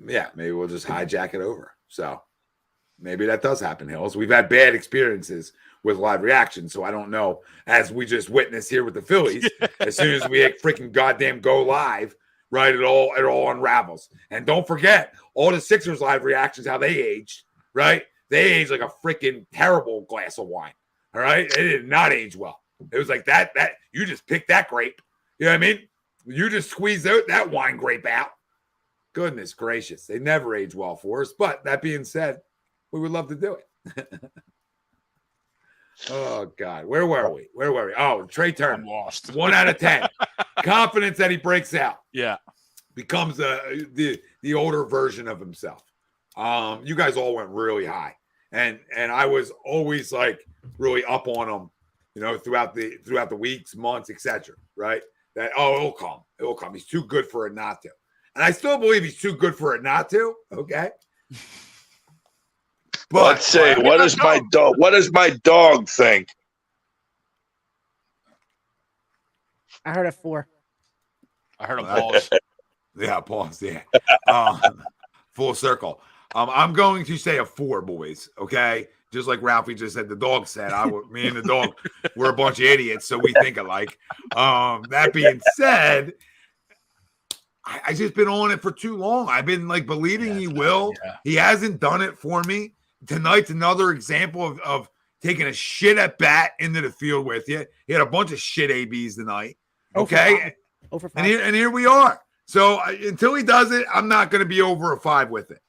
Yeah, maybe we'll just hijack it over. So maybe that does happen, Hills. We've had bad experiences with live reaction, so I don't know. As we just witnessed here with the Phillies, as soon as we freaking goddamn go live, right, it all unravels. And don't forget all the Sixers live reactions, how they aged, right? They aged like a freaking terrible glass of wine. All right. It did not age well. It was like that you just picked that grape. You know what I mean? You just squeezed out that wine grape out. Goodness gracious. They never age well for us. But that being said, we would love to do it. Oh, God. Where were we? Oh, Trey Turner. I'm lost. 1 out of 10. Confidence that he breaks out. Yeah. Becomes the older version of himself. You guys all went really high. And I was always like really up on him, throughout the weeks, months, etc. Right? That it'll come. He's too good for it not to. And I still believe he's too good for it not to. Okay. But let's see. What does my dog think? I heard a 4. I heard a pause. Yeah, pause. Yeah. Full circle. I'm going to say a 4, boys. Okay. Just like Ralphie just said, the dog said, me and the dog, we're a bunch of idiots, so we think alike. That being said, I just been on it for too long. I've been like believing he will. Yeah. He hasn't done it for me. Tonight's another example of taking a shit at bat into the field with you. He had a bunch of shit ABs tonight. Okay. Over 5. And here we are. So until he does it, I'm not going to be over a 5 with it.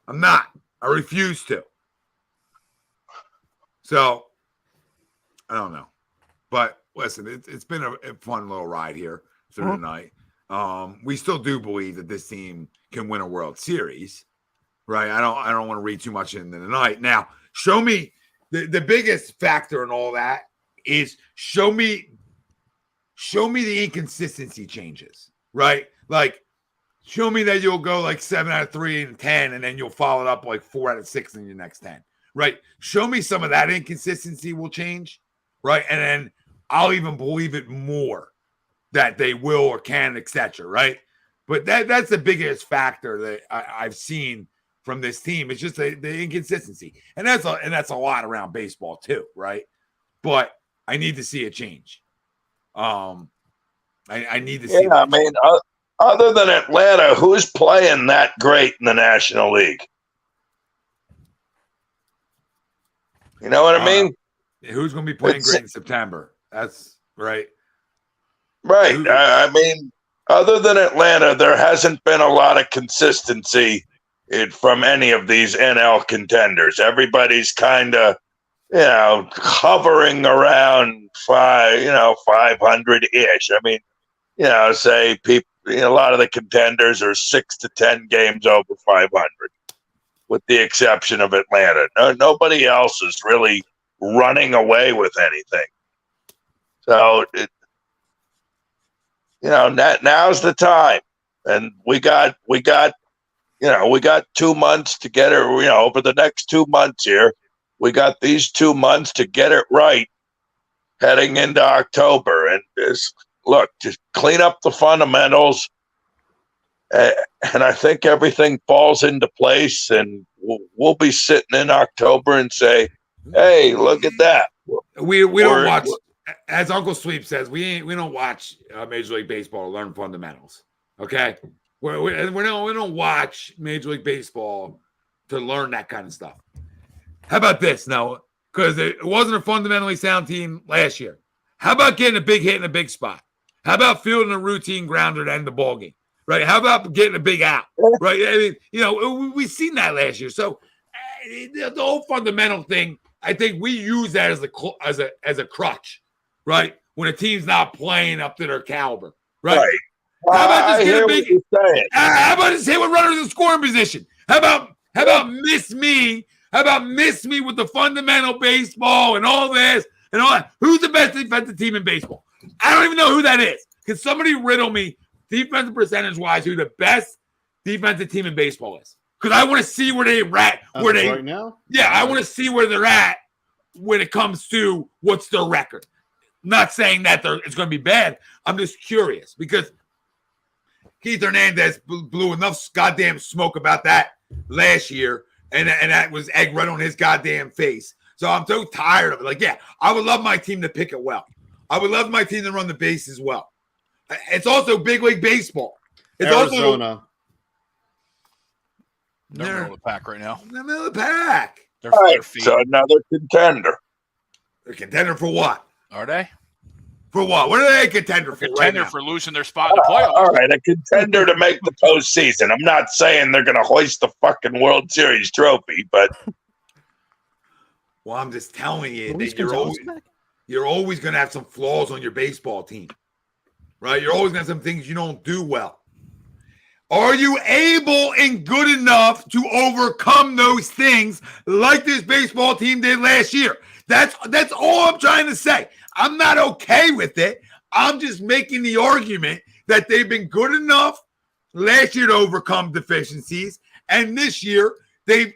I'm not. I refuse to. So I don't know. But listen, it's been a fun little ride here through the night. We still do believe that this team can win a World Series, right? I don't want to read too much into the night. Now, show me the biggest factor in all that is show me the inconsistency changes, right? Like, show me that you'll go like 7 out of 3 and 10, and then you'll follow it up like 4 out of 6 in your next 10, right? Show me some of that inconsistency will change, right? And then I'll even believe it more that they will or can, etc., right? But that's the biggest factor that I've seen from this team. It's just the inconsistency, and that's a lot around baseball too, right? But I need to see a change. I need to see. Yeah, I mean, other than Atlanta, who's playing that great in the National League? You know what I mean? Who's going to be playing great in September? That's right. Right. I mean, other than Atlanta, there hasn't been a lot of consistency from any of these NL contenders. Everybody's kind of, hovering around 500-ish. I mean, say people, a lot of the contenders are 6 to 10 games over 500, with the exception of Atlanta. Nobody else is really running away with anything. So, now's the time, and we got 2 months to get it. Over the next 2 months here, we got these 2 months to get it right, heading into October. And just clean up the fundamentals, and I think everything falls into place. And we'll be sitting in October and say, "Hey, look at that." We don't watch. As Uncle Sweep says, we don't watch Major League Baseball to learn fundamentals. Okay, we don't watch Major League Baseball to learn that kind of stuff. How about this, Noah? Because it wasn't a fundamentally sound team last year. How about getting a big hit in a big spot? How about fielding a routine grounder to end the ball game? Right? How about getting a big out? Right? I mean, we've seen that last year. So the whole fundamental thing, I think we use that as a crutch. Right, when a team's not playing up to their caliber, right? How about just get a big? How about just hit with runners in scoring position? How about miss me? How about miss me with the fundamental baseball and all this and all that? Who's the best defensive team in baseball? I don't even know who that is. Can somebody riddle me defensive percentage wise who the best defensive team in baseball is? Because I want to see where they right now. Yeah, I want to see where they're at when it comes to what's their record. Not saying that it's going to be bad. I'm just curious because Keith Hernandez blew enough goddamn smoke about that last year, and that was egg right on his goddamn face. So I'm so tired of it. Like, yeah, I would love my team to pick it well. I would love my team to run the bases well. It's also big league baseball. It's Arizona. They're middle of the pack right now. In the middle of the pack. All right, so another contender. A contender for what? Are they? For what? What are they a contender for? Contender for losing their spot in the playoffs. All right, a contender to make the postseason. I'm not saying they're going to hoist the fucking World Series trophy, but well, I'm just telling you that you're always going to have some flaws on your baseball team, right? You're always going to have some things you don't do well. Are you able and good enough to overcome those things like this baseball team did last year? That's all I'm trying to say. I'm not okay with it. I'm just making the argument that they've been good enough last year to overcome deficiencies, and this year they've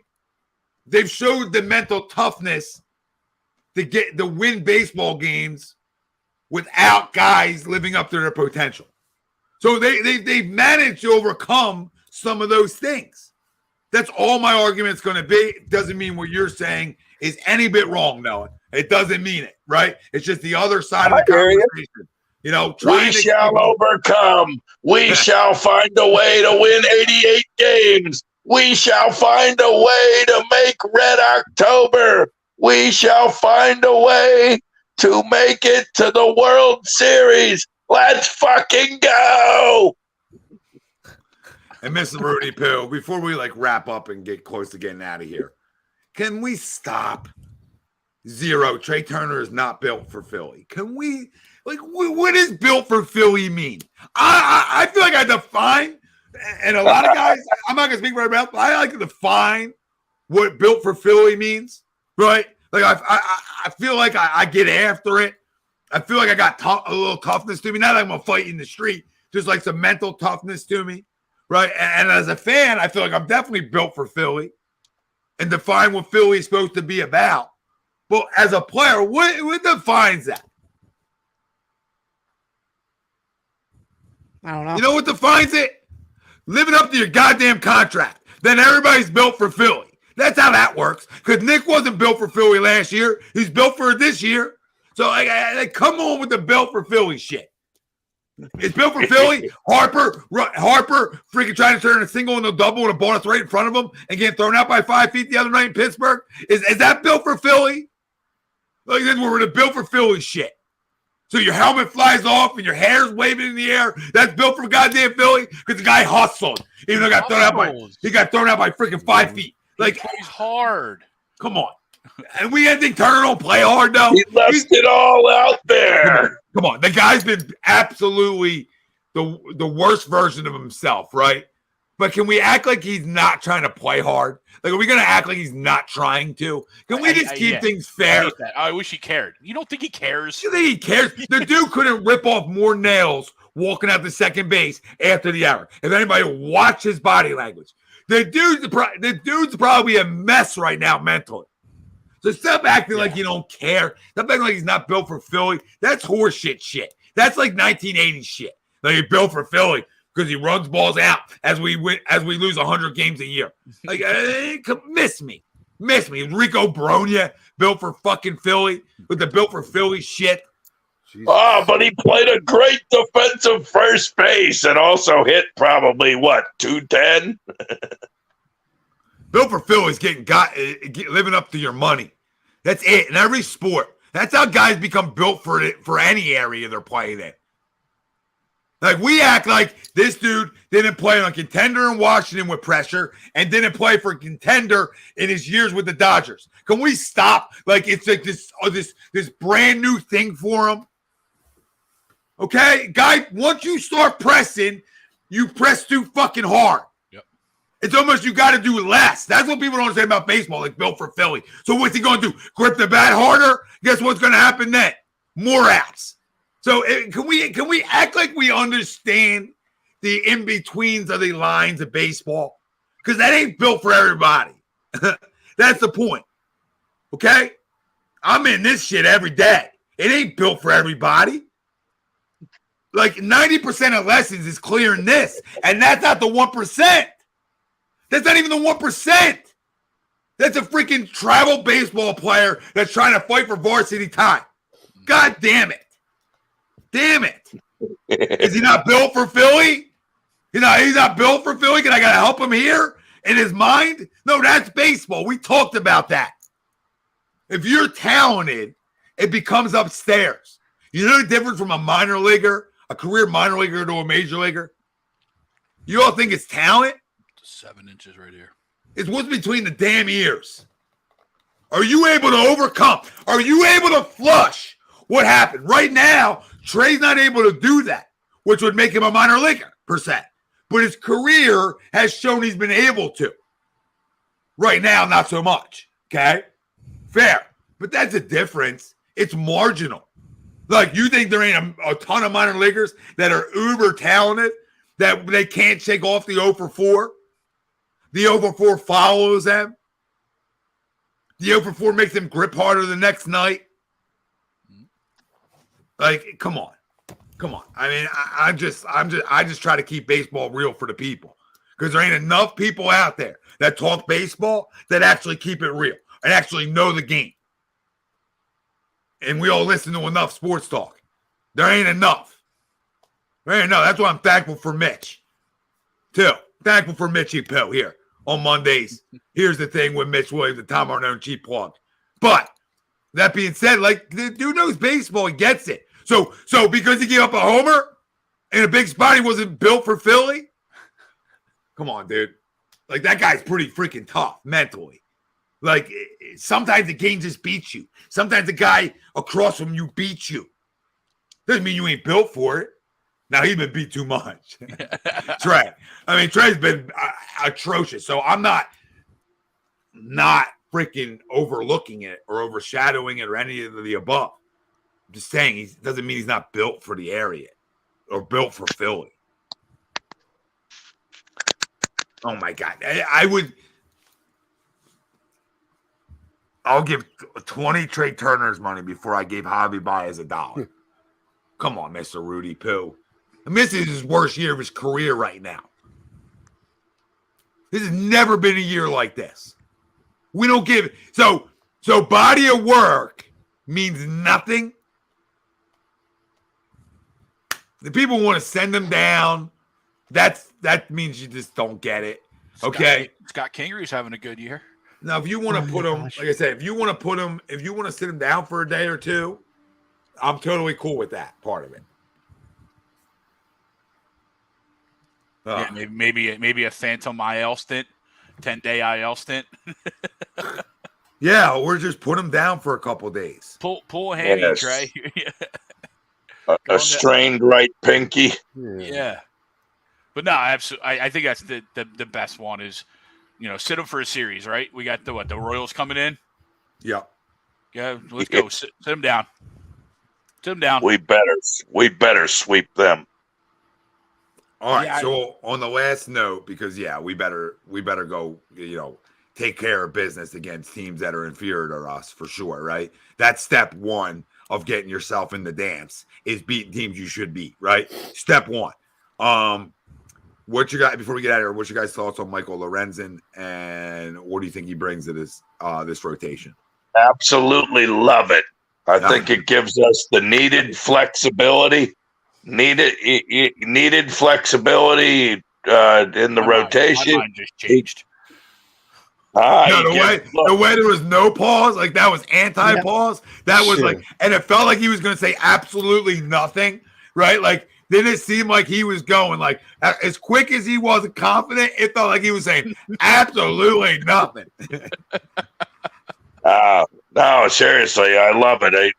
showed the mental toughness to win baseball games without guys living up to their potential. So they've managed to overcome some of those things. That's all my argument's going to be. It doesn't mean what you're saying is any bit wrong, Noah. It doesn't mean it, right? It's just the other side of the conversation. You know, we shall overcome. We shall find a way to win 88 games. We shall find a way to make Red October. We shall find a way to make it to the World Series. Let's fucking go. And Mr. Rudy Poo, before we wrap up and get close to getting out of here, can we stop? Zero. Trey Turner is not built for Philly. Can we, what does built for Philly mean? I feel like I define, and a lot of guys, I'm not going to speak for everybody else, but I like to define what built for Philly means, right? Like, I feel like I get after it. I feel like I got a little toughness to me. Not like I'm going to fight in the street, just like some mental toughness to me, right? And as a fan, I feel like I'm definitely built for Philly and define what Philly is supposed to be about. But as a player, what defines that? I don't know. You know what defines it? Living up to your goddamn contract. Then everybody's built for Philly. That's how that works. Because Nick wasn't built for Philly last year. He's built for it this year. So come on with the built for Philly shit. It's built for Philly. Harper freaking trying to turn a single into a double with a bonus right in front of him and getting thrown out by 5 feet the other night in Pittsburgh. Is that built for Philly? Like, then we're going to build for Philly shit. So your helmet flies off and your hair's waving in the air. That's built for goddamn Philly because the guy hustled. Even though he got thrown out by freaking 5 feet. Like, he plays hard. Come on. And we didn't think Turner don't play hard, though. He left it all out there. Come on. The guy's been absolutely the worst version of himself, right? But can we act like he's not trying to play hard? Like, are we going to act like he's not trying to? Can we just keep things fair? I wish he cared. You don't think he cares? You think he cares? The dude couldn't rip off more nails walking out to second base after the error. If anybody watch his body language, the dude's probably a mess right now mentally. So stop acting like you don't care. Stop acting like he's not built for Philly. That's horseshit shit. That's like 1980s shit. Like, he's built for Philly because he runs balls out as we lose 100 games a year. Like, miss me. Rico Bronya built for fucking Philly with the built for Philly shit. Jesus. Oh, but he played a great defensive first base and also hit probably, 210? Built for Philly's living up to your money. That's it in every sport. That's how guys become built for any area they're playing in. Like, we act like this dude didn't play on Contender in Washington with pressure and didn't play for Contender in his years with the Dodgers. Can we stop? Like, it's like this brand new thing for him. Okay, guy, once you start pressing, you press too fucking hard. Yep. It's almost you got to do less. That's what people don't understand about baseball, like built for Philly. So what's he going to do? Grip the bat harder? Guess what's going to happen then? More outs. So can we act like we understand the in-betweens of the lines of baseball? Because that ain't built for everybody. That's the point. Okay? I'm in this shit every day. It ain't built for everybody. Like, 90% of lessons is clearing this. And that's not the 1%. That's not even the 1%. That's a freaking travel baseball player that's trying to fight for varsity time. God damn it. Damn it. Is he not built for Philly? He's not built for Philly because I got to help him here in his mind? No, that's baseball. We talked about that. If you're talented, it becomes upstairs. You know the difference from a minor leaguer, a career minor leaguer to a major leaguer? You all think it's talent? 7 inches right here. It's what's between the damn ears. Are you able to overcome? Are you able to flush what happened? Right now, Trey's not able to do that, which would make him a minor leaguer, per se. But his career has shown he's been able to. Right now, not so much. Okay? Fair. But that's a difference. It's marginal. Like, you think there ain't a ton of minor leaguers that are uber talented that they can't shake off the 0 for 4? The 0 for 4 follows them. The 0 for 4 makes them grip harder the next night. Like, come on. I mean, I just try to keep baseball real for the people because there ain't enough people out there that talk baseball that actually keep it real and actually know the game. And we all listen to enough sports talk. There ain't enough. That's why I'm thankful for Mitch, too. Thankful for Mitchy Pill here on Mondays. Here's the thing with Mitch Williams, the Tom Arnone cheap plug. But that being said, like, the dude knows baseball. He gets it. So because he gave up a homer in a big spot, he wasn't built for Philly? Come on, dude. Like, that guy's pretty freaking tough mentally. Like, sometimes the game just beats you. Sometimes the guy across from you beats you. Doesn't mean you ain't built for it. Now, he's been beat too much. Trey. I mean, Trey's been atrocious. So I'm not freaking overlooking it or overshadowing it or any of the above. I'm just saying he doesn't mean he's not built for the area or built for Philly. Oh, my God. I'll give 20 Trey Turner's money before I gave Javi Baez $1. Come on, Mr. Rudy Poo. And this is his worst year of his career right now. This has never been a year like this. We don't give so body of work means nothing. The people want to send them down. That means you just don't get it. Okay. Scott Kingery's having a good year. Now, if you want to put him, like I said, if you want to sit him down for a day or two, I'm totally cool with that part of it. Yeah, maybe a phantom IL stint, 10-day IL stint. Yeah, or just put him down for a couple days. Pull a hammy, Yes. Trey. A strained right pinky. Yeah. But no, absolutely. I think that's the best one is, sit him for a series, right? We got the Royals coming in. Yeah. Yeah, let's go. Sit him down. Sit him down. We better sweep them. All right. Yeah, So on the last note, because we better go, take care of business against teams that are inferior to us for sure, right? That's step one of getting yourself in the dance is beating teams you should beat, right? Step one. What you got before we get out of here? What's your guys' thoughts on Michael Lorenzen, and what do you think he brings to this rotation? Absolutely love it. I think it gives us the needed flexibility. Needed flexibility in the rotation. My mind just changed. The way there was no pause, like that was anti-pause. That was like, and it felt like he was going to say absolutely nothing, right? Like, didn't it seem like he was going like as quick as he was confident? It felt like he was saying absolutely nothing. No, seriously, I love it.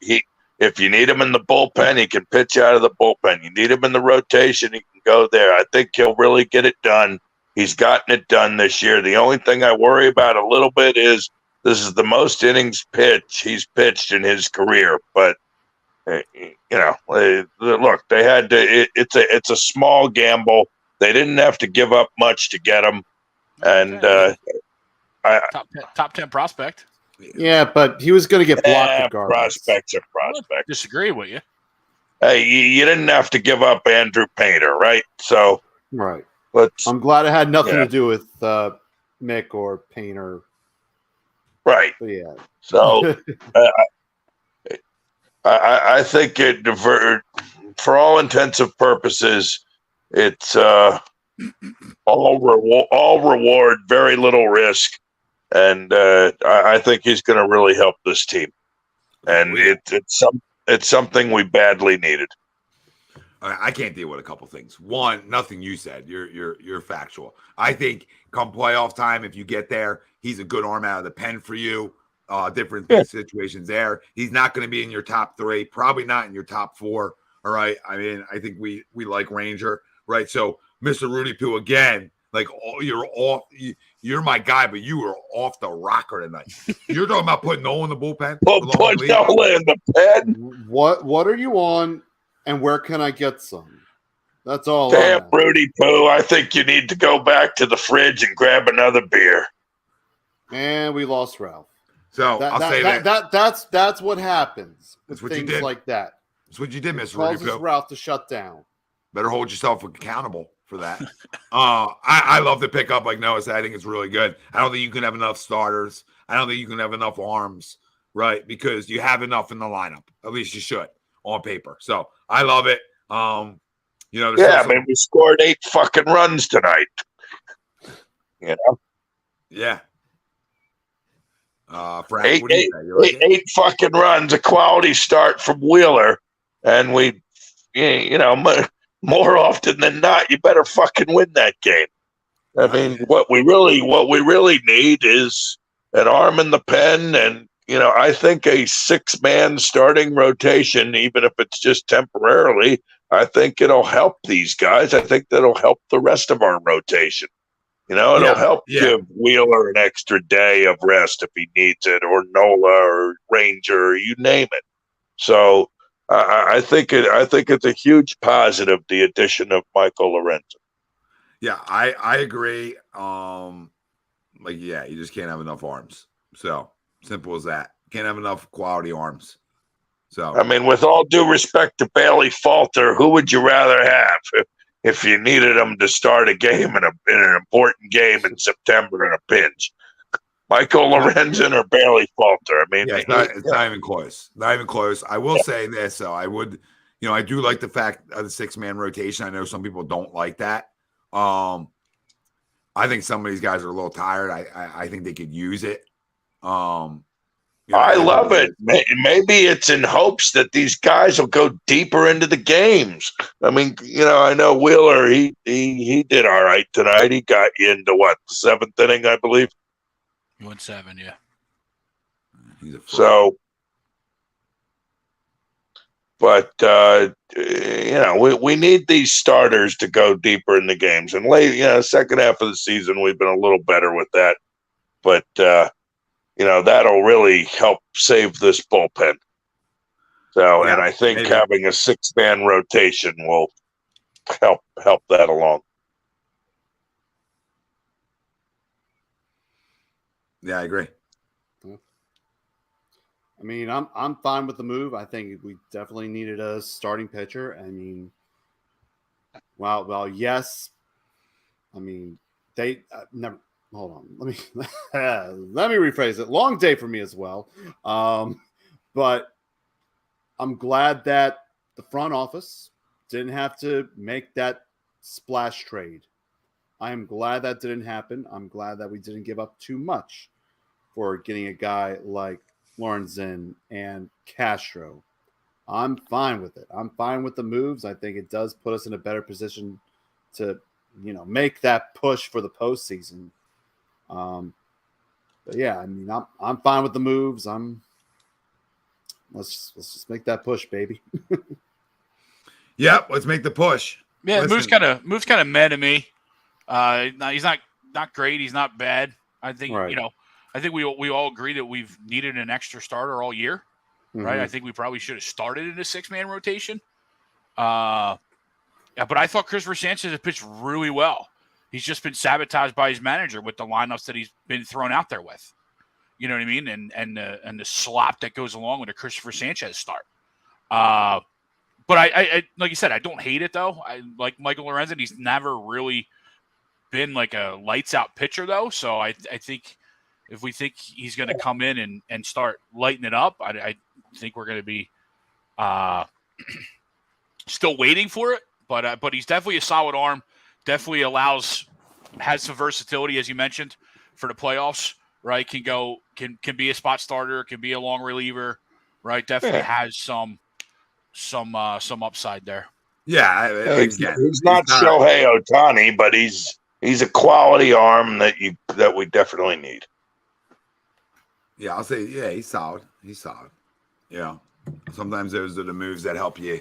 If you need him in the bullpen, he can pitch out of the bullpen. You need him in the rotation, he can go there. I think he'll really get it done. He's gotten it done this year. The only thing I worry about a little bit is this is the most innings he's pitched in his career. But look, they had to. It's a small gamble. They didn't have to give up much to get him, and top 10 prospect. Yeah, but he was going to get blocked regardless. Prospects are prospects. Disagree with you. Hey, you didn't have to give up Andrew Painter, right? So, right. I'm glad it had nothing to do with Mick or Painter. Right. But yeah. So, I think it for all intents and purposes, it's all reward, very little risk, and I think he's going to really help this team, and it's something we badly needed. I can't deal with a couple things. One, nothing you said. You're factual. I think come playoff time, if you get there, he's a good arm out of the pen for you. Different situations there. He's not going to be in your top 3, probably not in your top 4. All right. I mean, I think we like Ranger, right? So, Mr. Rudy Poo again, like you're my guy, but you were off the rocker tonight. You're talking about putting Nola in the bullpen. Put Nola in the pen. What are you on? And where can I get some? That's all. Damn, Rudy Poo. I think you need to go back to the fridge and grab another beer. And we lost Ralph. So I'll say that's what happens. That's what things you did. like that. That's what you did, Mr. Rudy Poo. Ralph to shut down. Better hold yourself accountable for that. I love the pickup, like Noah said. I think it's really good. I don't think you can have enough starters. I don't think you can have enough arms, right? Because you have enough in the lineup. At least you should on paper. So I love it. We scored 8 fucking runs tonight. You know? Yeah. Frank, what do you say? You like it? 8 fucking runs, a quality start from Wheeler, and we, more often than not, you better fucking win that game. I mean, what we really need is an arm in the pen, and I think a 6-man starting rotation, even if it's just temporarily, I think it'll help these guys. I think that'll help the rest of our rotation. It'll help give Wheeler an extra day of rest if he needs it, or Nola or Ranger, or you name it. So I think it's a huge positive, the addition of Michael Lorenzen. Yeah, I agree. You just can't have enough arms. So simple as that. Can't have enough quality arms. So I mean, with all due respect to Bailey Falter, who would you rather have if you needed him to start a game in an important game in September in a pinch? Michael Lorenzen or Bailey Falter? I mean, it's not even close. Not even close. I will say this, though. I would, I do like the fact of the 6-man rotation. I know some people don't like that. I think some of these guys are a little tired. I think they could use it. I love it. Maybe it's in hopes that these guys will go deeper into the games. I mean, I know Wheeler, he did all right tonight. He got you into the 7th inning, I believe. He went 7, yeah. So, but we need these starters to go deeper in the games. And late, second half of the season, we've been a little better with that. But that'll really help save this bullpen. So, and I think having a 6-man rotation will help that along. Yeah, I agree. I mean, I'm fine with the move. I think we definitely needed a starting pitcher. I mean, well, yes. I mean, they never. Hold on. Let me rephrase it. Long day for me as well. But I'm glad that the front office didn't have to make that splash trade. I am glad that didn't happen. I'm glad that we didn't give up too much for getting a guy like Lorenzen and Castro. I'm fine with it. I'm fine with the moves. I think it does put us in a better position to, make that push for the postseason. But yeah, I mean, I'm fine with the moves. Let's just make that push, baby. Yep, let's make the push. Yeah, moves kind of meh to me. He's not great. He's not bad. I think I think we all agree that we've needed an extra starter all year, right? I think we probably should have started in a 6-man rotation. But I thought Christopher Sanchez had pitched really well. He's just been sabotaged by his manager with the lineups that he's been thrown out there with. You know what I mean? And the slop that goes along with a Christopher Sanchez start. But I like you said, I don't hate it though. I like Michael Lorenzen. He's never really been like a lights out pitcher though. So I think if we think he's going to come in and start lighting it up, I think we're going to be still waiting for it. But he's definitely a solid arm. Definitely has some versatility, as you mentioned, for the playoffs, right? Can be a spot starter, can be a long reliever, right? Definitely has some upside there. Yeah, he's not Shohei Ohtani, but he's a quality arm that we definitely need. Yeah, I'll say he's solid. He's solid. Yeah, sometimes those are the moves that help you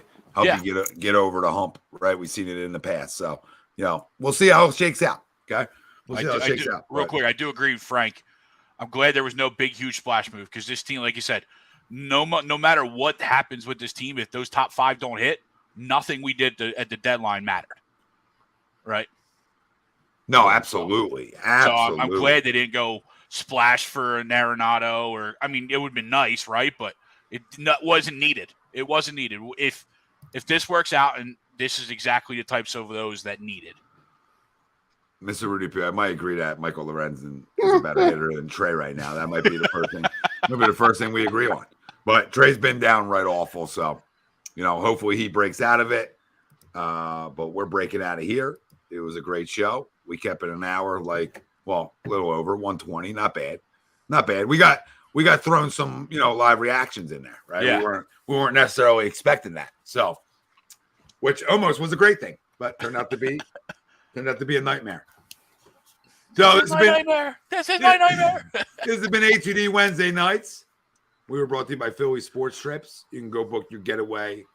get over the hump, right? We've seen it in the past, so. We'll see how it shakes out. Okay. We'll see how it shakes out. Real quick, I do agree with Frank. I'm glad there was no big, huge splash move because this team, like you said, no matter what happens with this team, if those top 5 don't hit, nothing we did at the deadline mattered. Right? No, absolutely. So I'm glad they didn't go splash for an Arenado it would have been nice, right? But it wasn't needed. It wasn't needed. If this works out and this is exactly the types of those that needed. Mr. Rudy P, I might agree that Michael Lorenzen is a better hitter than Trey right now. That might be the first thing. Maybe the first thing we agree on. But Trey's been downright awful, so hopefully he breaks out of it. But we're breaking out of here. It was a great show. We kept it an hour, a little over 120. Not bad. We got thrown some live reactions in there, right? Yeah. We weren't necessarily expecting that, so which almost was a great thing, but turned out to be a nightmare. So this is my nightmare. This has been A2D Wednesday nights. We were brought to you by Philly Sports Trips. You can go book your getaway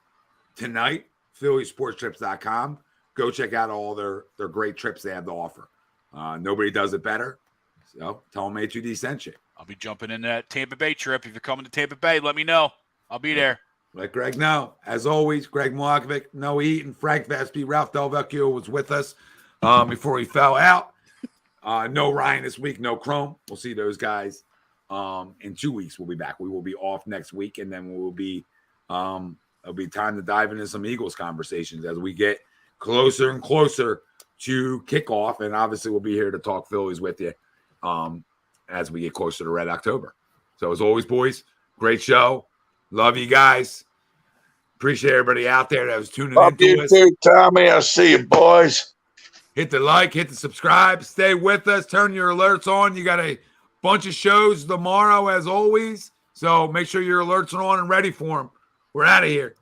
tonight. PhillySportsTrips.com. Go check out all their great trips they have to offer. Nobody does it better. So tell them A2D sent you. I'll be jumping in that Tampa Bay trip. If you're coming to Tampa Bay, let me know. I'll be there. Let Greg know. As always, Greg Milakovic, Noah Eaton, Frank Vespi, Ralph Delvecchio was with us before he fell out. No Ryan this week, no Chrome. We'll see those guys in 2 weeks. We'll be back. We will be off next week, and then we'll be it'll be time to dive into some Eagles conversations as we get closer and closer to kickoff. And obviously, we'll be here to talk Phillies with you as we get closer to Red October. So as always, boys, great show. Love you guys. Appreciate everybody out there that was tuning Love into you us. too, Tommy. I'll see you, boys. Hit the like, hit the subscribe. Stay with us. Turn your alerts on. You got a bunch of shows tomorrow, as always. So make sure your alerts are on and ready for them. We're out of here.